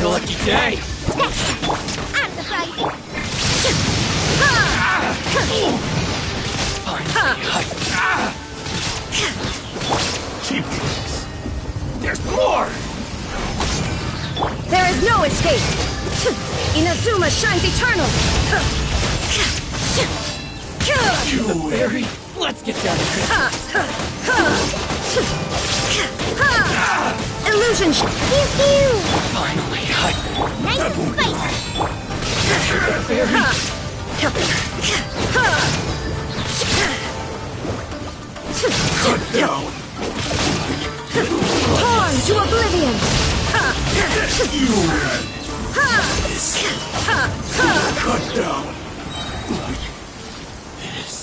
S5: a lucky day.
S1: Out of the fight.
S5: Cheap tricks. There's more!
S10: There is no escape! Inazuma shines eternal!
S5: You fairy! Let's get down to business.
S10: Illusion
S1: Pew pew.
S5: Finally,
S1: Nice and spicy.
S5: fairy! Cut down!
S10: torn to oblivion!
S5: You win! Cut down! Like this.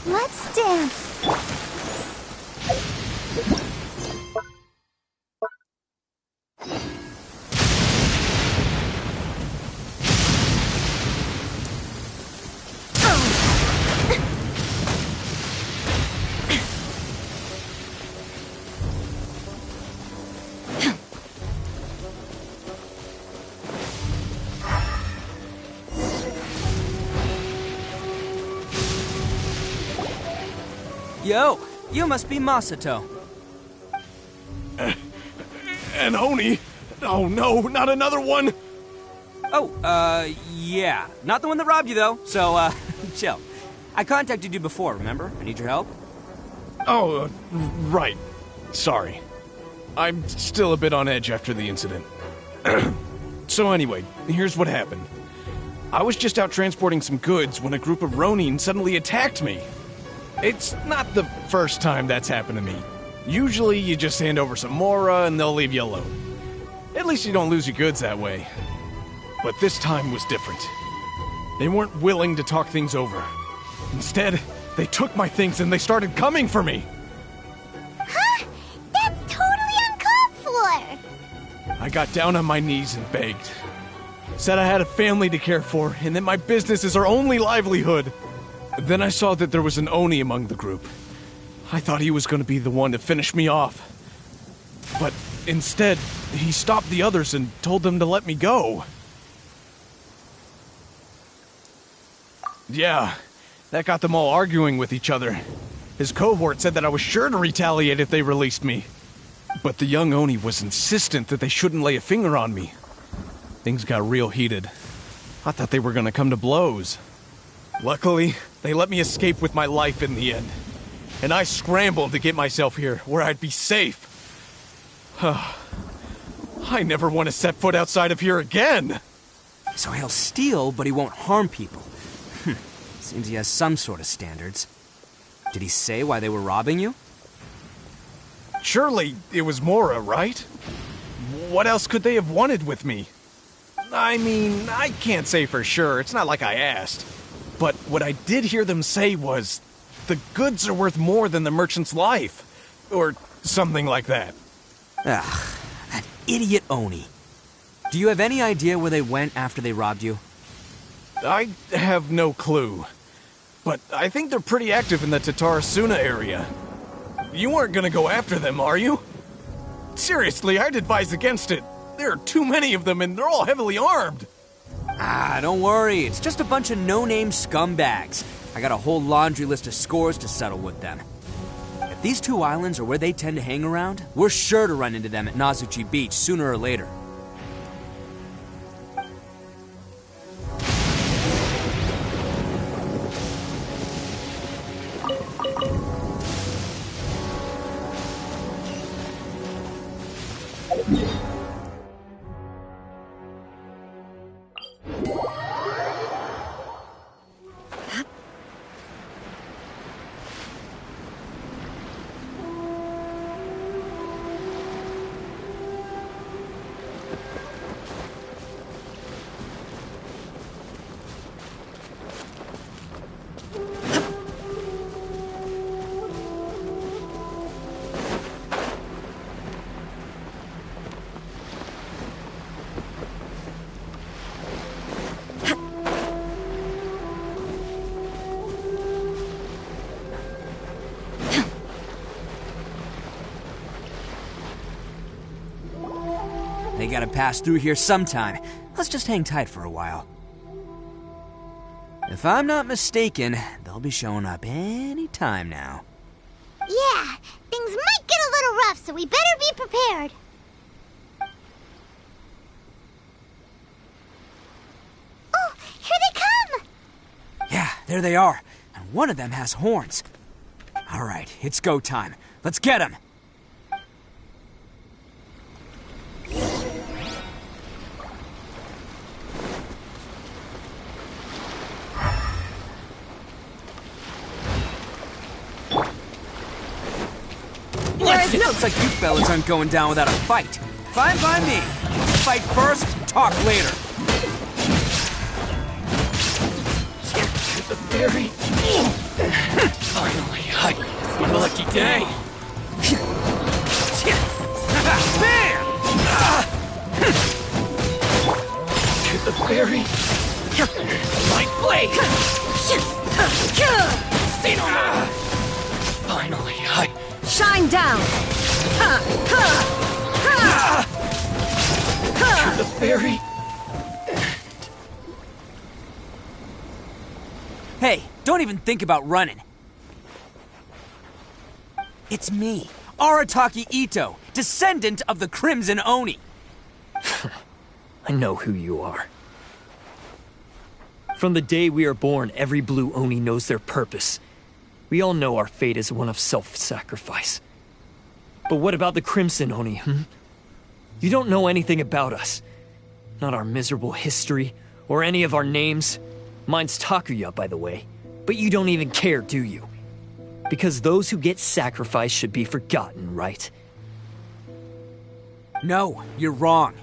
S1: Let's dance.
S9: Yo, you must be Masato.
S5: An Oni? Oh no, not another one!
S9: Oh, yeah. Not the one that robbed you, though, so, chill. I contacted you before, remember? I need your help.
S5: Oh, right. Sorry. I'm still a bit on edge after the incident. So anyway, here's what happened. I was just out transporting some goods when a group of Ronin suddenly attacked me. It's not the first time that's happened to me. Usually you just hand over some Mora and they'll leave you alone. At least you don't lose your goods that way. But this time was different. They weren't willing to talk things over. Instead, they took my things and they started coming for me.
S1: Huh? That's totally uncalled for.
S5: I got down on my knees and begged. Said I had a family to care for and that my business is our only livelihood. Then I saw that there was an Oni among the group. I thought he was going to be the one to finish me off. But instead, he stopped the others and told them to let me go. Yeah, that got them all arguing with each other. His cohort said that I was sure to retaliate if they released me. But the young Oni was insistent that they shouldn't lay a finger on me. Things got real heated. I thought they were going to come to blows. Luckily, they let me escape with my life in the end. And I scrambled to get myself here, where I'd be safe. I never want to set foot outside of here again!
S9: So he'll steal, but he won't harm people. Seems he has some sort of standards. Did he say why they were robbing you?
S5: Surely it was Mora, right? What else could they have wanted with me? I mean, I can't say for sure. It's not like I asked. But what I did hear them say was, the goods are worth more than the merchant's life. Or something like that.
S9: Ugh, that idiot Oni. Do you have any idea where they went after they robbed you?
S5: I have no clue. But I think they're pretty active in the Tatarasuna area. You aren't gonna go after them, are you? Seriously, I'd advise against it. There are too many of them and they're all heavily armed.
S9: Ah, don't worry. It's just a bunch of no-name scumbags. I got a whole laundry list of scores to settle with them. If these two islands are where they tend to hang around, we're sure to run into them at Nazuchi Beach sooner or later. gotta pass through here sometime. Let's just hang tight for a while. If I'm not mistaken, they'll be showing up any time now.
S1: Yeah, things might get a little rough, so we better be prepared. Oh, here they come!
S9: Yeah, there they are. And one of them has horns. All right, it's go time. Let's get them. Looks like you fellas aren't going down without a fight. Fine by me. Fight first, talk later.
S12: The fairy. Finally, it's my lucky day.
S9: Bam!
S12: To the fairy. My blade. Say no more. Finally,
S10: Shine down!
S12: To the fairy.
S9: Hey, don't even think about running. It's me, Arataki Itto, descendant of the Crimson Oni.
S13: I know who you are. From the day we are born, every blue Oni knows their purpose. We all know our fate is one of self-sacrifice. But what about the Crimson Oni, You don't know anything about us. Not our miserable history, or any of our names. Mine's Takuya, by the way. But you don't even care, do you? Because those who get sacrificed should be forgotten, right?
S9: No, you're wrong.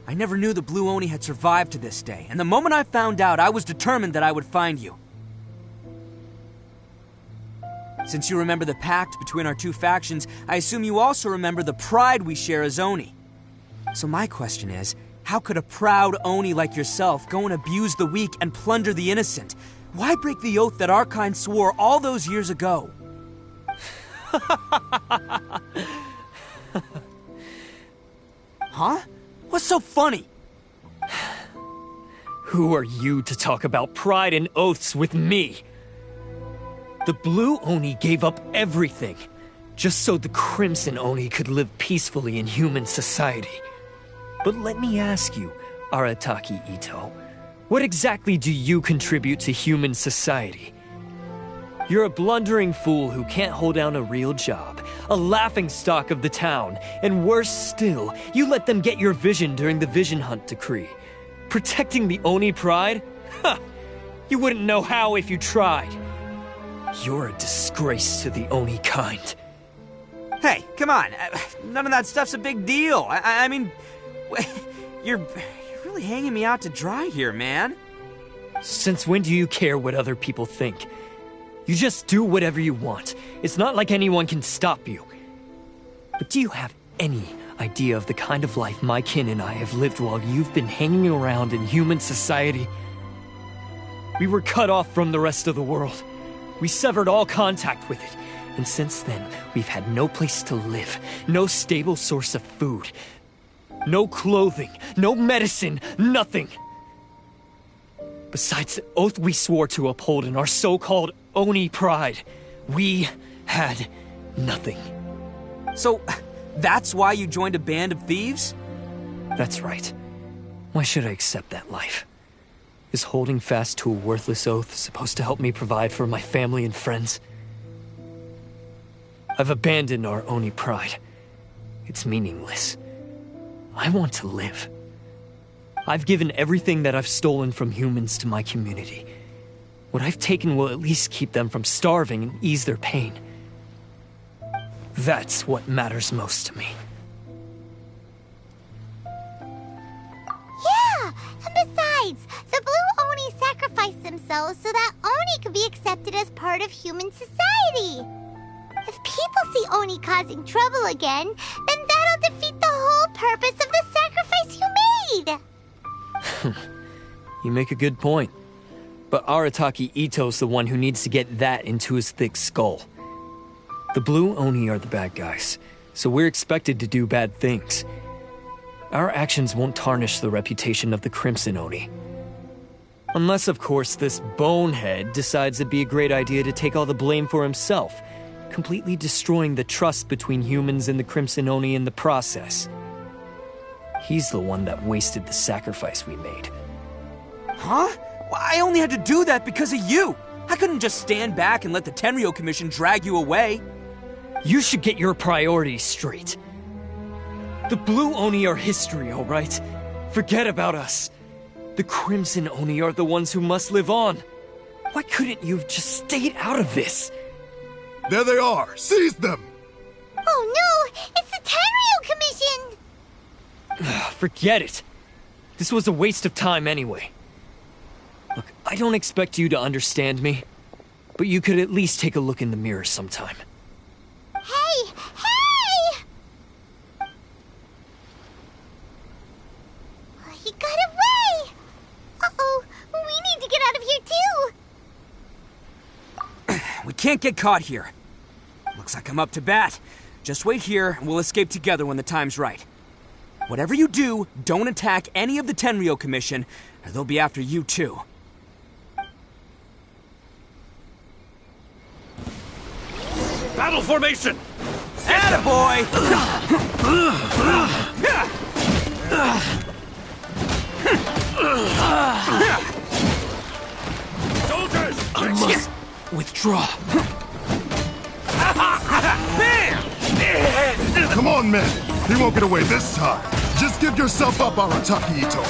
S9: I never knew the Blue Oni had survived to this day, and the moment I found out, I was determined that I would find you. Since you remember the pact between our two factions, I assume you also remember the pride we share as Oni. So my question is, how could a proud Oni like yourself go and abuse the weak and plunder the innocent? Why break the oath that our kind swore all those years ago? Huh? What's so funny?
S13: Who are you to talk about pride and oaths with me? The Blue Oni gave up everything, just so the Crimson Oni could live peacefully in human society. But let me ask you, Arataki Itto, what exactly do you contribute to human society? You're a blundering fool who can't hold down a real job, a laughingstock of the town, and worse still, you let them get your vision during the Vision Hunt decree. Protecting the Oni pride? Ha! You wouldn't know how if you tried. You're a disgrace to the Oni kind.
S9: Hey, come on. None of that stuff's a big deal. I mean, you're really hanging me out to dry here, man.
S13: Since when do you care what other people think? You just do whatever you want. It's not like anyone can stop you. But do you have any idea of the kind of life my kin and I have lived while you've been hanging around in human society? We were cut off from the rest of the world. We severed all contact with it. And since then, we've had no place to live, no stable source of food, no clothing, no medicine, nothing. Besides the oath we swore to uphold in our so-called Oni pride, we had nothing.
S9: So, that's why you joined a band of thieves?
S13: That's right. Why should I accept that life? Is holding fast to a worthless oath supposed to help me provide for my family and friends? I've abandoned our Oni pride. It's meaningless. I want to live. I've given everything that I've stolen from humans to my community. What I've taken will at least keep them from starving and ease their pain. That's what matters most to me.
S1: Yeah, and besides, the Blue Oni sacrificed themselves so that Oni could be accepted as part of human society. If people see Oni causing trouble again, then that'll defeat the whole purpose of the sacrifice you made.
S13: You make a good point. But Arataki Itto's the one who needs to get that into his thick skull. The Blue Oni are the bad guys, so we're expected to do bad things. our actions won't tarnish the reputation of the Crimson Oni. Unless, of course, this bonehead decides it'd be a great idea to take all the blame for himself, completely destroying the trust between humans and the Crimson Oni in the process. He's the one that wasted the sacrifice we made.
S9: Huh? Well, I only had to do that because of you! I couldn't just stand back and let the Tenryo Commission drag you away.
S13: You should get your priorities straight. The Blue Oni are history, alright? Forget about us. The Crimson Oni are the ones who must live on. Why couldn't you have just stayed out of this?
S14: There they are! Seize them!
S1: Oh no! It's the Tenryo Commission!
S13: Forget it. This was a waste of time anyway. Look, I don't expect you to understand me, but you could at least take a look in the mirror sometime.
S1: Hey! Hey! He got away! Uh-oh, we need to get out of here too!
S9: We can't get caught here. Looks like I'm up to bat. Just wait here, and we'll escape together when the time's right. Whatever you do, don't attack any of the Tenryo Commission, or they'll be after you too.
S12: Battle formation!
S9: Attaboy!
S12: Soldiers!
S13: I must withdraw.
S14: Come on, men! He won't get away this time! Just give yourself up, Arataki Itto!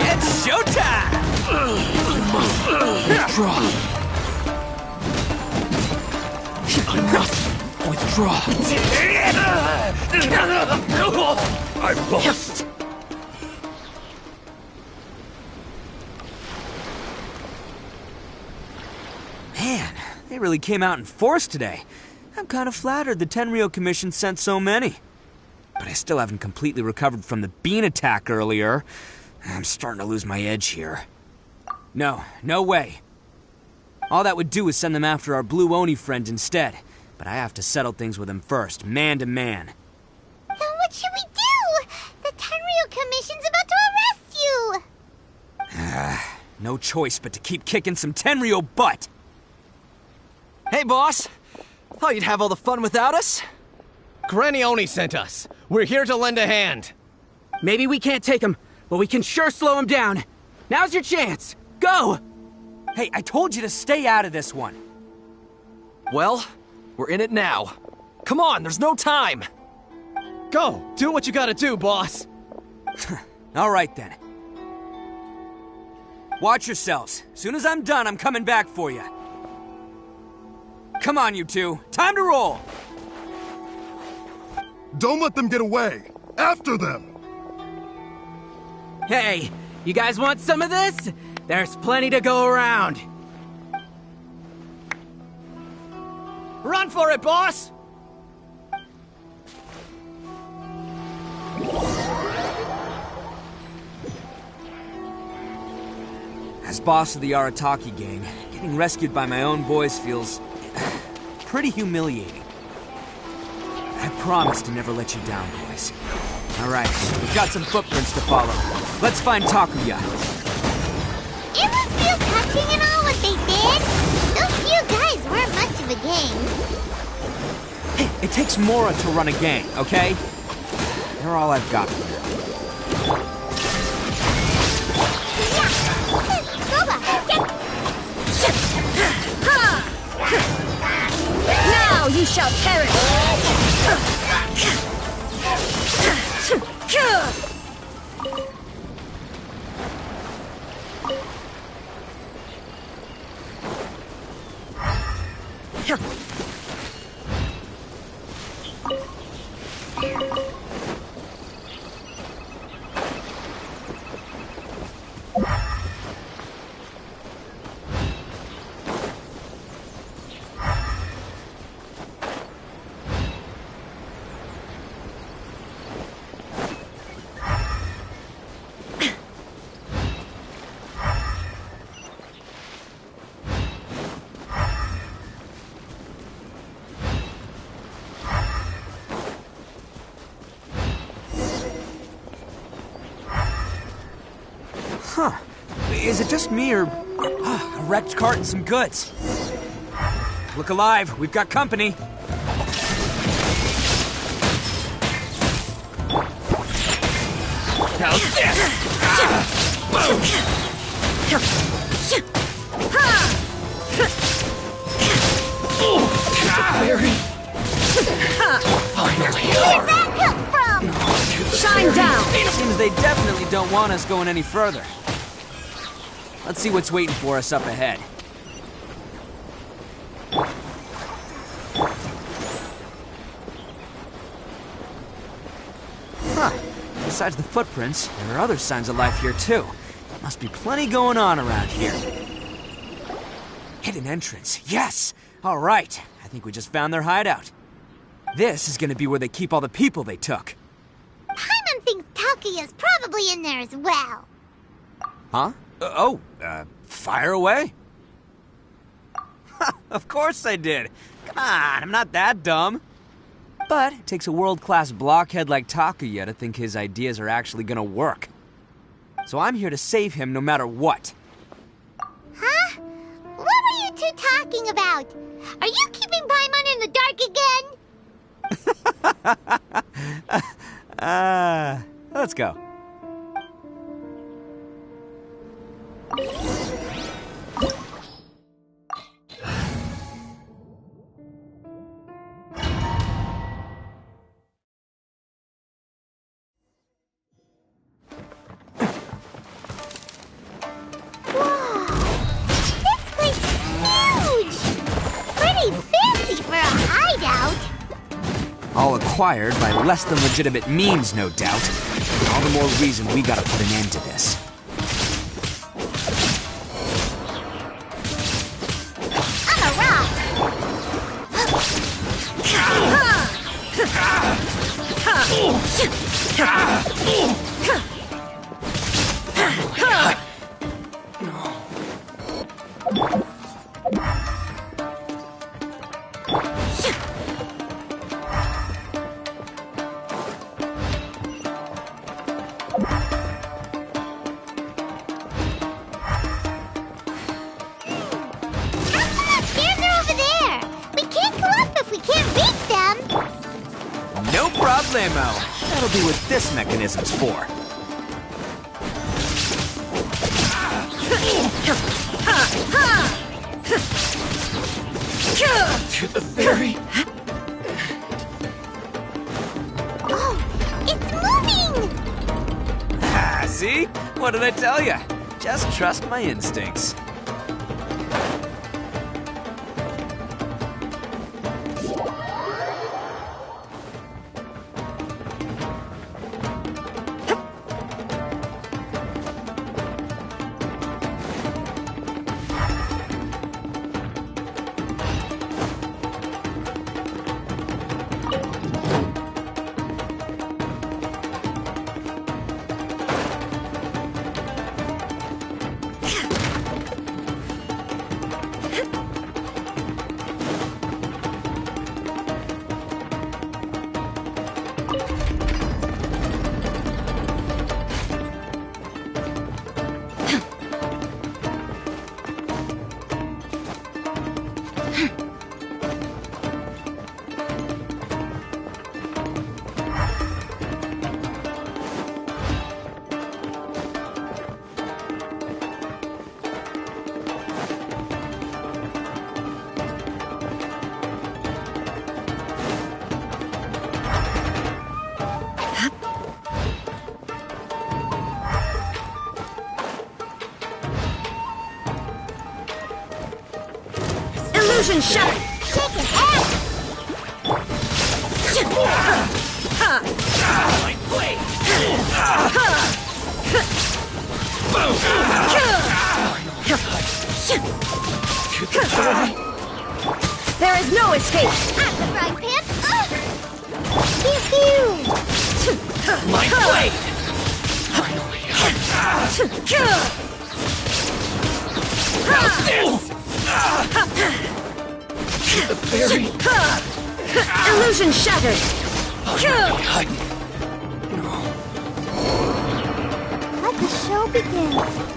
S9: It's showtime!
S13: Withdraw. I must withdraw.
S12: I'm lost!
S9: Man, they really came out in force today. I'm kind of flattered the Tenryo Commission sent so many. But I still haven't completely recovered from the bean attack earlier. I'm starting to lose my edge here. No way. All that would do is send them after our Blue Oni friend instead. But I have to settle things with him first, man to man.
S1: Then what should we do? The Tenryo Commission's about to arrest you!
S9: No choice but to keep kicking some Tenryo butt!
S15: Hey, boss! Thought you'd have all the fun without us?
S12: Granny Oni sent us. We're here to lend a hand.
S15: Maybe we can't take him, but we can sure slow him down. Now's your chance! Go!
S9: Hey, I told you to stay out of this one.
S15: Well, we're in it now. Come on, there's no time!
S12: Go! Do what you gotta do, boss!
S9: All right, then. Watch yourselves. As soon as I'm done, I'm coming back for you. Come on, you two. Time to roll!
S14: Don't let them get away! After them!
S15: Hey, you guys want some of this? There's plenty to go around.
S12: Run for it, boss!
S9: As boss of the Arataki gang, getting rescued by my own boys feels pretty humiliating. I promise to never let you down, boys. All right, we've got some footprints to follow. Let's find Takuya.
S1: It was real touching and all what they did. Those few guys weren't much of a gang.
S9: Hey, it takes Mora to run a gang, okay? They're all I've got for you.
S10: Now you shall perish!
S9: Huh. Is it just me or... a wrecked cart and some goods. Look alive, we've got company.
S12: How's this? Boom!
S10: Very.
S12: Finally.
S1: Where'd that come from?
S10: Shine down!
S9: Seems they definitely don't want us going any further. Let's see what's waiting for us up ahead. Huh. Besides the footprints, there are other signs of life here too. Must be plenty going on around here. Hidden entrance, yes! Alright, I think we just found their hideout. This is gonna be where they keep all the people they took.
S1: Paimon thinks Takuya's probably in there as well.
S9: Huh? Fire away? Of course I did. Come on, I'm not that dumb. But it takes a world-class blockhead like Takuya to think his ideas are actually gonna work. So I'm here to save him no matter what.
S1: Huh? What were you two talking about? Are you keeping Paimon in the dark again?
S9: Let's go. All acquired by less than legitimate means, no doubt. All the more reason we gotta put an end to this.
S1: I'm a rock!
S9: No problemo. That'll be what this mechanism's for.
S12: To the ferry.
S1: Oh, it's moving!
S9: See? What did I tell you? Just trust my instincts.
S10: Illusion shot!
S1: Chicken ass!
S12: My blade!
S10: There is no escape!
S1: At the frying pan! Pew pew!
S12: My blade! Finally! How's this? To the ferry!
S10: Illusion shattered!
S1: What the show begins.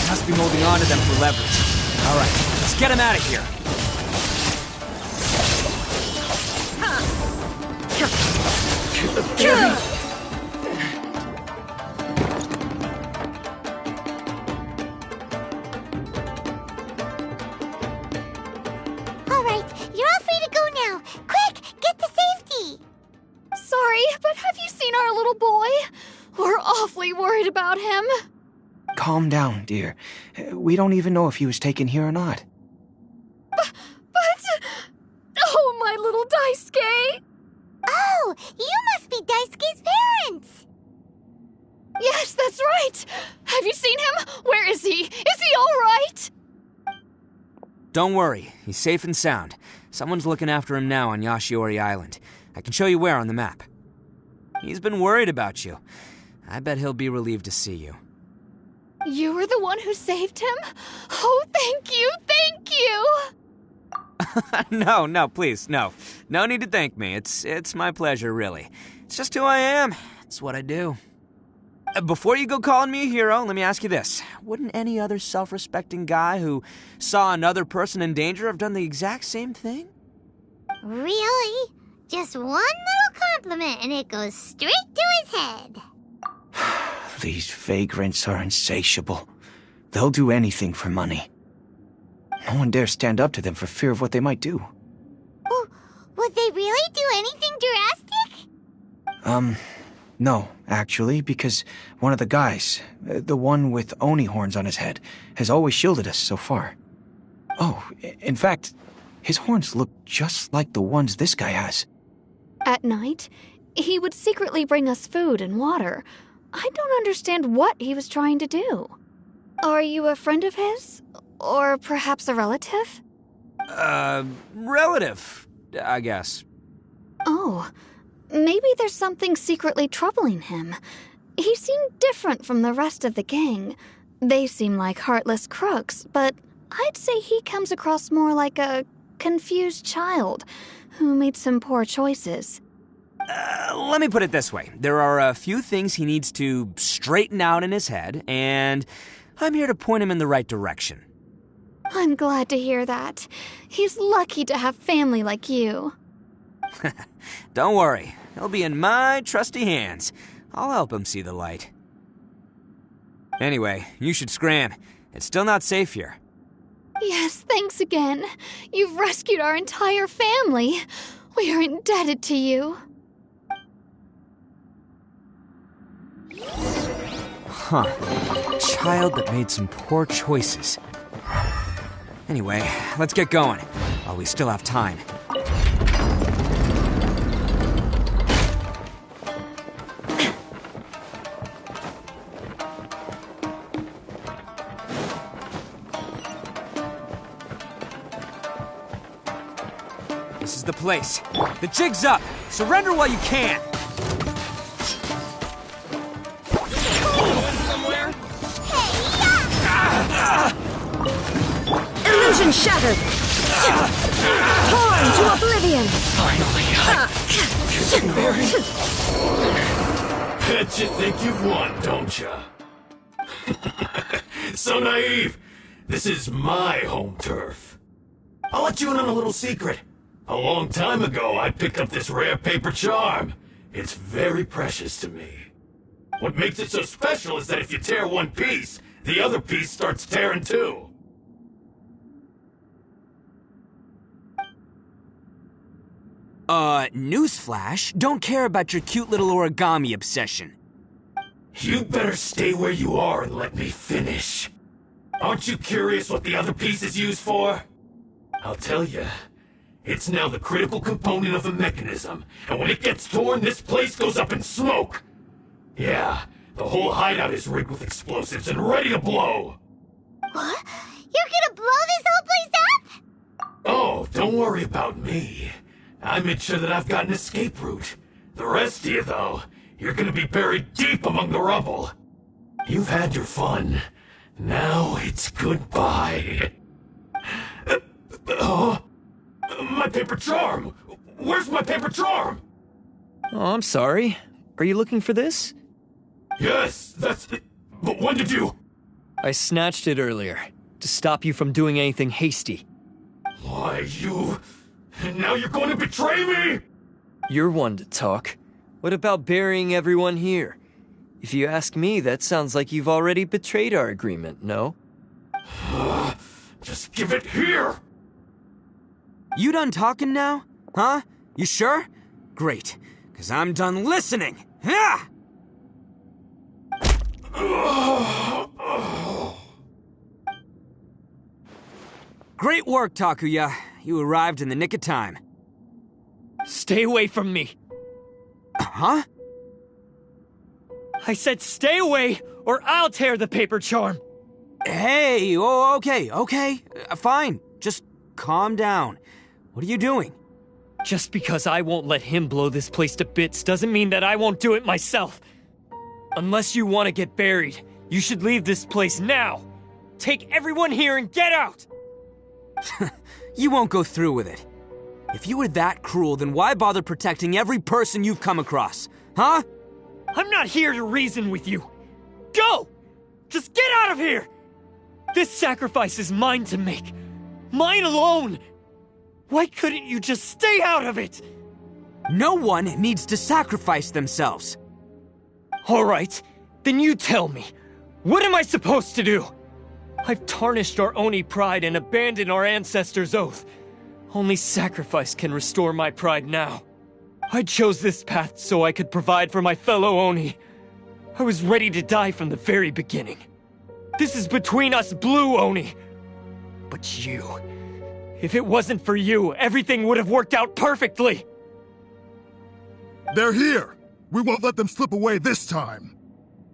S9: Must be holding on to them for leverage. All right, let's get him out of here.
S1: All right, you're all free to go now. Quick, get to safety.
S7: Sorry, but have you seen our little boy? We're awfully worried about him.
S16: Calm down, dear. We don't even know if he was taken here or not.
S7: But... Oh, my little Daisuke!
S1: Oh, you must be Daisuke's parents!
S7: Yes, that's right! Have you seen him? Where is he? Is he all right?
S9: Don't worry, he's safe and sound. Someone's looking after him now on Yashiori Island. I can show you where on the map. He's been worried about you. I bet he'll be relieved to see you.
S7: You were the one who saved him? Oh, thank you, thank you!
S9: No, please, no. No need to thank me. It's my pleasure, really. It's just who I am. It's what I do. Before you go calling me a hero, let me ask you this. Wouldn't any other self-respecting guy who saw another person in danger have done the exact same thing?
S1: Really? Just one little compliment and it goes straight to his head.
S16: These vagrants are insatiable. They'll do anything for money. No one dares stand up to them for fear of what they might do.
S1: Oh, would they really do anything drastic?
S16: No, actually, because one of the guys, the one with Oni horns on his head, has always shielded us so far. Oh, in fact, his horns look just like the ones this guy has.
S6: At night, he would secretly bring us food and water. I don't understand what he was trying to do. Are you a friend of his? Or perhaps a relative?
S9: Relative, I guess.
S6: Oh, maybe there's something secretly troubling him. He seemed different from the rest of the gang. They seem like heartless crooks, but I'd say he comes across more like a confused child who made some poor choices.
S9: Let me put it this way. There are a few things he needs to straighten out in his head, and I'm here to point him in the right direction.
S6: I'm glad to hear that. He's lucky to have family like you.
S9: Don't worry. He'll be in my trusty hands. I'll help him see the light. Anyway, you should scram. It's still not safe here.
S6: Yes, thanks again. You've rescued our entire family. We are indebted to you.
S9: Huh. Child that made some poor choices. Anyway, let's get going, while we still have time. This is the place. The jig's up. Surrender while you can.
S12: Somewhere?
S10: Illusion shattered! Torn to oblivion!
S17: Finally, Bet you think you've won, don't ya? So naive. This is my home turf. I'll let you in on a little secret. A long time ago, I picked up this rare paper charm. It's very precious to me. What makes it so special is that if you tear one piece, the other piece starts tearing too.
S9: Newsflash, don't care about your cute little origami obsession.
S17: You'd better stay where you are and let me finish. Aren't you curious what the other piece is used for? I'll tell you. It's now the critical component of the mechanism, and when it gets torn, this place goes up in smoke. Yeah, the whole hideout is rigged with explosives and ready to blow.
S1: What? You're gonna blow this whole place up?
S17: Oh, don't worry about me. I made sure that I've got an escape route. The rest of you, though, you're gonna be buried deep among the rubble. You've had your fun. Now it's goodbye. My paper charm! Where's my paper charm?
S13: Oh, I'm sorry. Are you looking for this?
S17: Yes, that's it. But when did you...
S13: I snatched it earlier, to stop you from doing anything hasty.
S17: Why, you... Now you're going to betray me?
S13: You're one to talk. What about burying everyone here? If you ask me, that sounds like you've already betrayed our agreement, no?
S17: Just give it here!
S9: You done talking now? Huh? You sure? Great, because I'm done listening. Ha! Great work, Takuya. You arrived in the nick of time.
S13: Stay away from me.
S9: Huh?
S13: I said stay away, or I'll tear the paper charm.
S9: Hey, okay. Fine. Just calm down. What are you doing?
S13: Just because I won't let him blow this place to bits doesn't mean that I won't do it myself. Unless you want to get buried, you should leave this place now. Take everyone here and get out!
S9: You won't go through with it. If you were that cruel, then why bother protecting every person you've come across? Huh?
S13: I'm not here to reason with you. Go! Just get out of here! This sacrifice is mine to make. Mine alone! Why couldn't you just stay out of it?
S9: No one needs to sacrifice themselves.
S13: All right, then you tell me. What am I supposed to do? I've tarnished our Oni pride and abandoned our ancestors' oath. Only sacrifice can restore my pride now. I chose this path so I could provide for my fellow Oni. I was ready to die from the very beginning. This is between us Blue Oni. But you... If it wasn't for you, everything would have worked out perfectly!
S14: They're here! We won't let them slip away this time!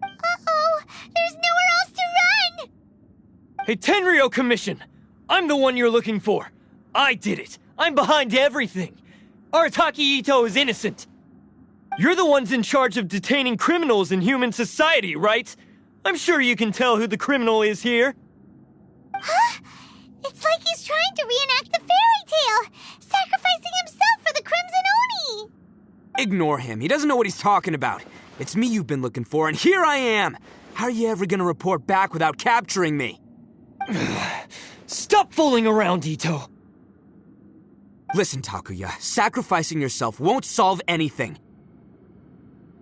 S1: Uh-oh! There's nowhere else to run!
S13: Hey, Tenryo Commission! I'm the one you're looking for. I did it. I'm behind everything. Arataki Itto is innocent. You're the ones in charge of detaining criminals in human society, right? I'm sure you can tell who the criminal is here.
S1: Huh? It's like he's trying to reenact the fairy tale, sacrificing himself for the Crimson Oni!
S9: Ignore him. He doesn't know what he's talking about. It's me you've been looking for, and here I am! How are you ever gonna report back without capturing me?
S13: Stop fooling around, Itto!
S9: Listen, Takuya, sacrificing yourself won't solve anything.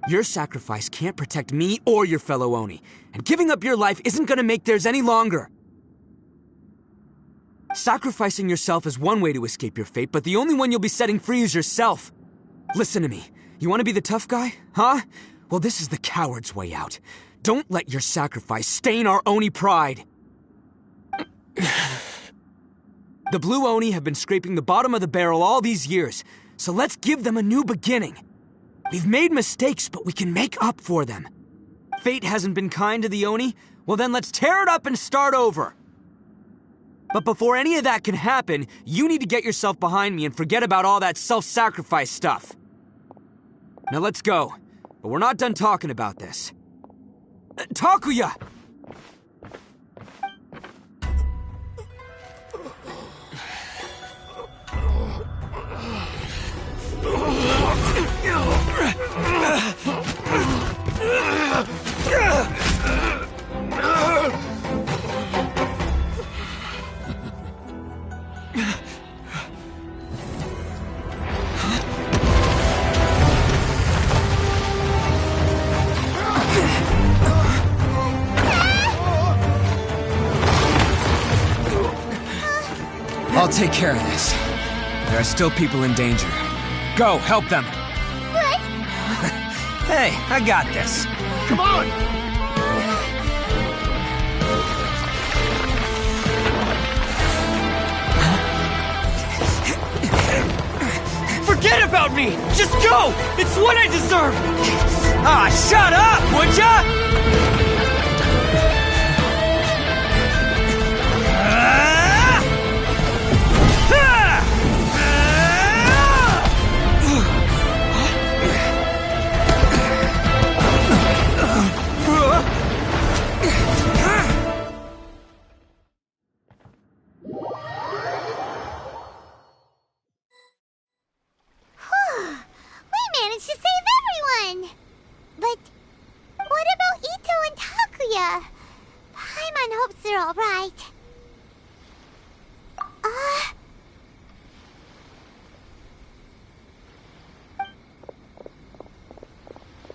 S9: Your sacrifice can't protect me or your fellow Oni, and giving up your life isn't gonna make theirs any longer. Sacrificing yourself is one way to escape your fate, but the only one you'll be setting free is yourself. Listen to me. You want to be the tough guy? Huh? Well, this is the coward's way out. Don't let your sacrifice stain our Oni pride. The Blue Oni have been scraping the bottom of the barrel all these years, so let's give them a new beginning. We've made mistakes, but we can make up for them. Fate hasn't been kind to the Oni? Well then let's tear it up and start over. But before any of that can happen, you need to get yourself behind me and forget about all that self-sacrifice stuff. Now let's go. But we're not done talking about this. Takuya! I'll take care of this. There are still people in danger. Go, help them.
S1: What?
S9: Hey, I got this.
S14: Come on!
S13: Forget about me! Just go! It's what I deserve!
S9: Ah, shut up, would ya?
S1: We managed to save everyone! But what about Itto and Takuya? Paimon hopes they're alright.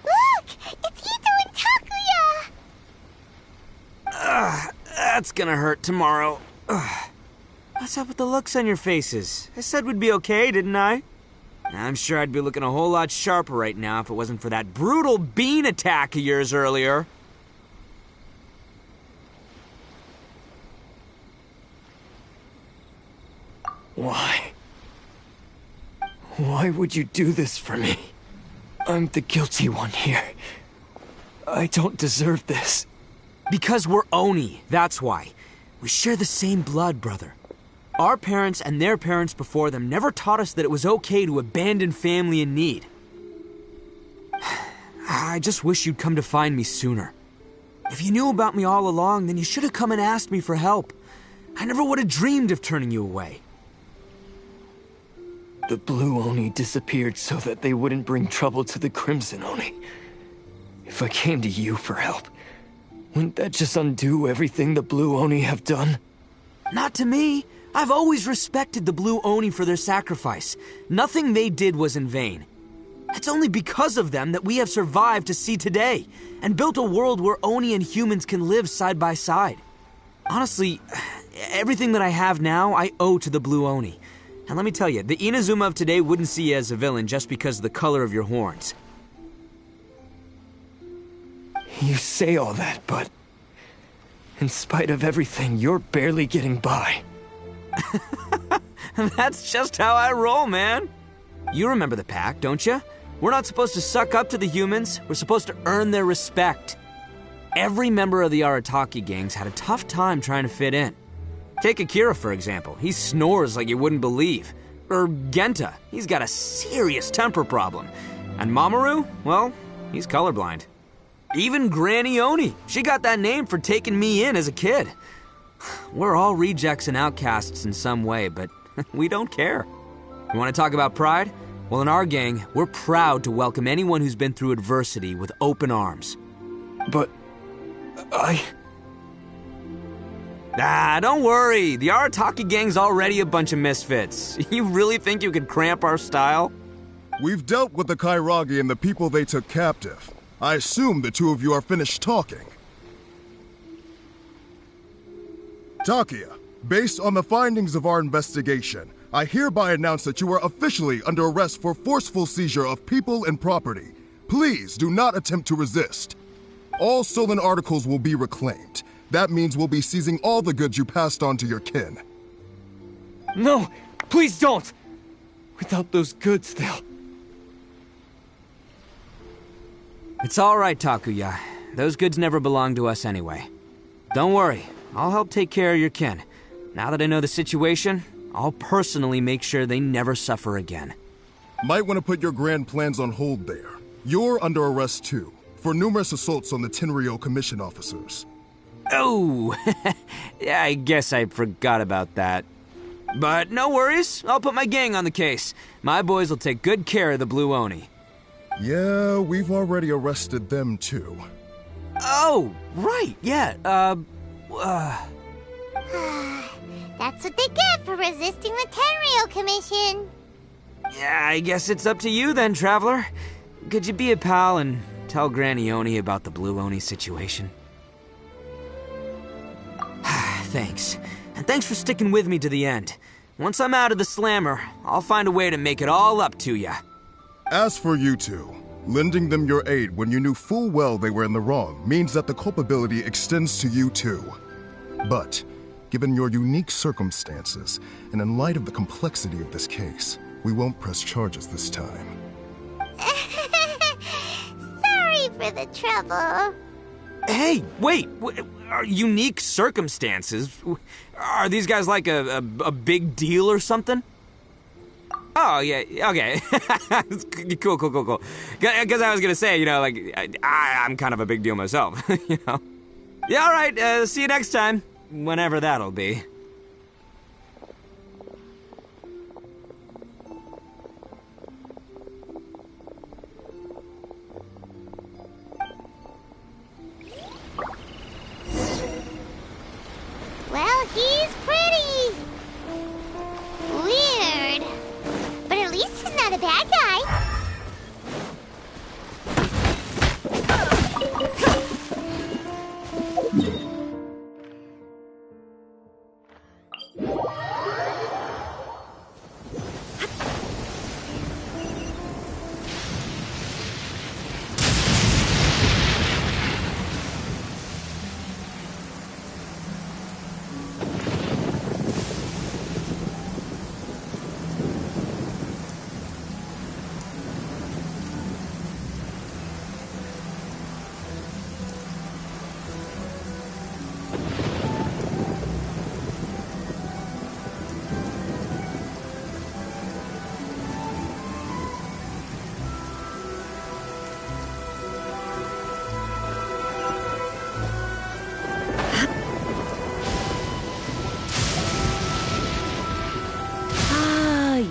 S1: Look! It's Itto and Takuya!
S9: That's gonna hurt tomorrow. What's up with the looks on your faces? I said we'd be okay, didn't I? I'm sure I'd be looking a whole lot sharper right now if it wasn't for that brutal bean attack of yours earlier.
S13: Why? Why would you do this for me? I'm the guilty one here. I don't deserve this.
S9: Because we're Oni, that's why. We share the same blood, brother. Our parents and their parents before them never taught us that it was okay to abandon family in need. I just wish you'd come to find me sooner. If you knew about me all along, then you should have come and asked me for help. I never would have dreamed of turning you away.
S13: The Blue Oni disappeared so that they wouldn't bring trouble to the Crimson Oni. If I came to you for help, wouldn't that just undo everything the Blue Oni have done?
S9: Not to me. I've always respected the Blue Oni for their sacrifice. Nothing they did was in vain. It's only because of them that we have survived to see today, and built a world where Oni and humans can live side by side. Honestly, everything that I have now, I owe to the Blue Oni. And let me tell you, the Inazuma of today wouldn't see you as a villain just because of the color of your horns.
S13: You say all that, but in spite of everything, you're barely getting by.
S9: That's just how I roll, man. You remember the pact, don't you? We're not supposed to suck up to the humans. We're supposed to earn their respect. Every member of the Arataki gangs had a tough time trying to fit in. Take Akira, for example. He snores like you wouldn't believe. Or Genta. He's got a serious temper problem. And Mamoru? Well, he's colorblind. Even Granny Oni. She got that name for taking me in as a kid. We're all rejects and outcasts in some way, but we don't care. You want to talk about pride? Well, in our gang, we're proud to welcome anyone who's been through adversity with open arms.
S13: But
S9: don't worry. The Arataki gang's already a bunch of misfits. You really think you could cramp our style?
S14: We've dealt with the Kairagi and the people they took captive. I assume the two of you are finished talking. Takuya, based on the findings of our investigation, I hereby announce that you are officially under arrest for forceful seizure of people and property. Please do not attempt to resist. All stolen articles will be reclaimed. That means we'll be seizing all the goods you passed on to your kin.
S13: No, please don't! Without those goods, they'll...
S9: It's all right, Takuya. Those goods never belonged to us anyway. Don't worry, I'll help take care of your kin. Now that I know the situation, I'll personally make sure they never suffer again.
S14: Might want to put your grand plans on hold there. You're under arrest too, for numerous assaults on the Tenryou Commission officers.
S9: Oh, yeah, I guess I forgot about that. But no worries, I'll put my gang on the case. My boys will take good care of the Blue Oni.
S14: Yeah, we've already arrested them too.
S9: Oh, right, yeah,
S1: That's what they get for resisting the Tenryou Commission.
S9: Yeah, I guess it's up to you then, Traveler. Could you be a pal and tell Granny Oni about the Blue Oni situation? Thanks. And thanks for sticking with me to the end. Once I'm out of the slammer, I'll find a way to make it all up to ya.
S14: As for you two, lending them your aid when you knew full well they were in the wrong means that the culpability extends to you too. But, given your unique circumstances, and in light of the complexity of this case, we won't press charges this time.
S1: Sorry for the trouble.
S9: Hey, wait, are unique circumstances? Are these guys like a big deal or something? Oh, yeah, okay. Cool. Because I was gonna say, like, I'm kind of a big deal myself, you know? Yeah, all right, see you next time, whenever that'll be.
S1: Well, he's pretty weird. But at least he's not a bad guy.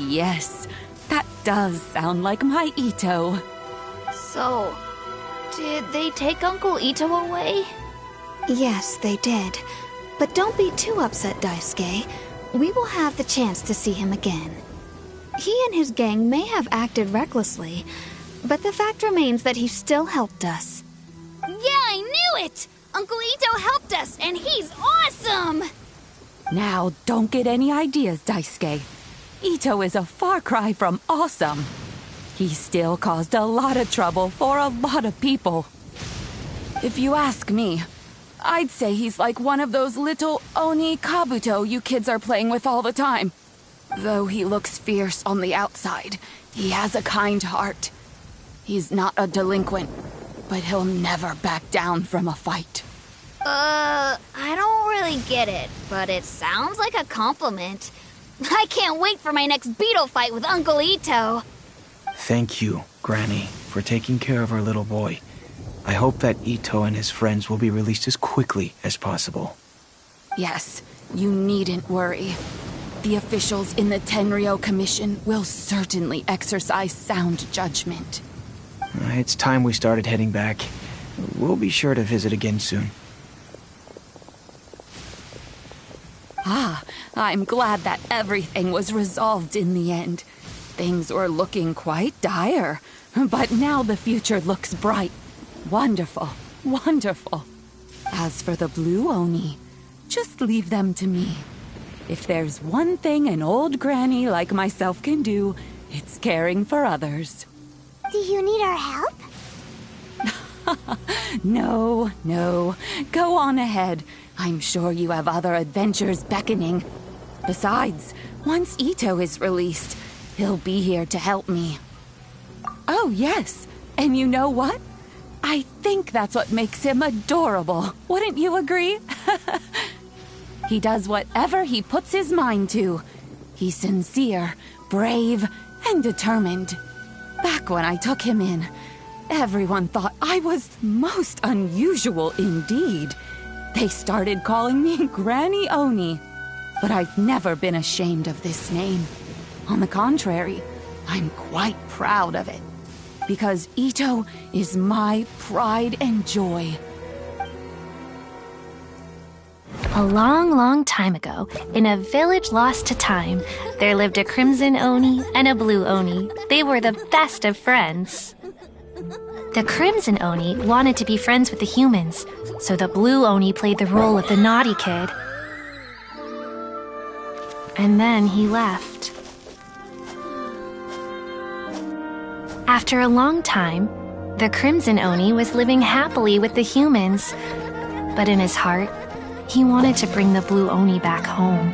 S2: Yes, that does sound like my Itto.
S7: So, did they take Uncle Itto away?
S18: Yes, they did. But don't be too upset, Daisuke. We will have the chance to see him again. He and his gang may have acted recklessly, but the fact remains that he still helped us.
S7: Yeah, I knew it! Uncle Itto helped us, and he's awesome!
S2: Now, don't get any ideas, Daisuke. Itto is a far cry from awesome. He still caused a lot of trouble for a lot of people. If you ask me, I'd say he's like one of those little Oni Kabuto you kids are playing with all the time. Though he looks fierce on the outside, he has a kind heart. He's not a delinquent, but he'll never back down from a fight.
S7: I don't really get it, but it sounds like a compliment. I can't wait for my next beetle fight with Uncle Itto.
S16: Thank you, Granny, for taking care of our little boy. I hope that Itto and his friends will be released as quickly as possible.
S2: Yes, you needn't worry. The officials in the Tenryou Commission will certainly exercise sound judgment.
S16: It's time we started heading back. We'll be sure to visit again soon.
S2: Ah, I'm glad that everything was resolved in the end. Things were looking quite dire, but now the future looks bright. Wonderful, wonderful. As for the Blue Oni, just leave them to me. If there's one thing an old granny like myself can do, it's caring for others.
S1: Do you need our help?
S2: No. Go on ahead. I'm sure you have other adventures beckoning. Besides, once Itto is released, he'll be here to help me. Oh, yes. And you know what? I think that's what makes him adorable. Wouldn't you agree?
S11: He does whatever he puts his mind to. He's sincere, brave, and determined. Back when I took him in, everyone thought I was most unusual indeed. They started calling me Granny Oni. But I've never been ashamed of this name. On the contrary, I'm quite proud of it. Because Itto is my pride and joy.
S6: A long, long time ago, in a village lost to time, there lived a crimson Oni and a blue Oni. They were the best of friends. The crimson Oni wanted to be friends with the humans, so the blue Oni played the role of the naughty kid. And then he left. After a long time, the crimson Oni was living happily with the humans, but in his heart, he wanted to bring the blue Oni back home.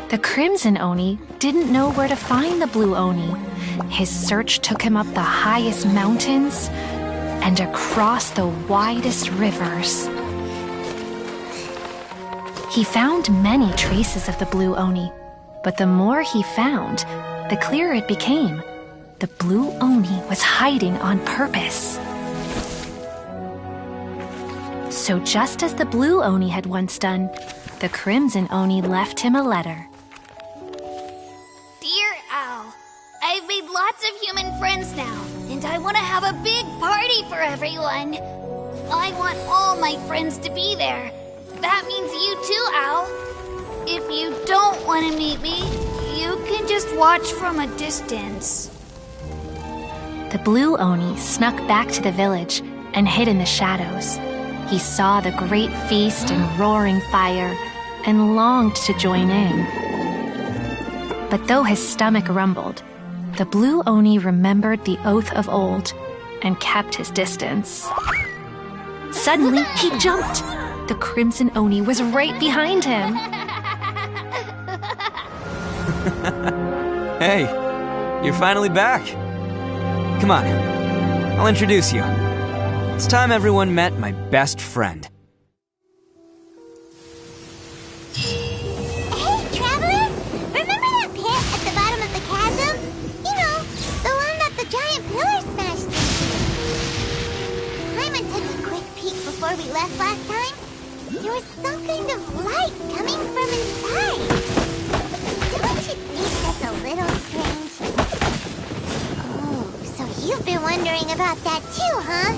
S6: The crimson Oni didn't know where to find the blue Oni. His search took him up the highest mountains and across the widest rivers. He found many traces of the blue Oni, but the more he found, the clearer it became. The blue Oni was hiding on purpose. So just as the blue Oni had once done, the crimson Oni left him a letter.
S7: Dear Owl, I've made lots of human friends now, and I want to have a big party for everyone. I want all my friends to be there. That means you too, Owl. If you don't want to meet me, you can just watch from a distance.
S6: The blue Oni snuck back to the village and hid in the shadows. He saw the great feast and roaring fire and longed to join in. But though his stomach rumbled, the blue Oni remembered the oath of old and kept his distance. Suddenly, he jumped. The crimson Oni was right behind him.
S9: Hey, you're finally back. Come on, I'll introduce you. It's time everyone met my best friend.
S1: Hey, Traveler! Remember that pit at the bottom of the chasm? You know, the one that the giant pillar smashed into. Paimon took a quick peek before we left last time. There was some kind of light coming from inside. Don't you think that's a little strange? Oh, so you've been wondering about that too, huh?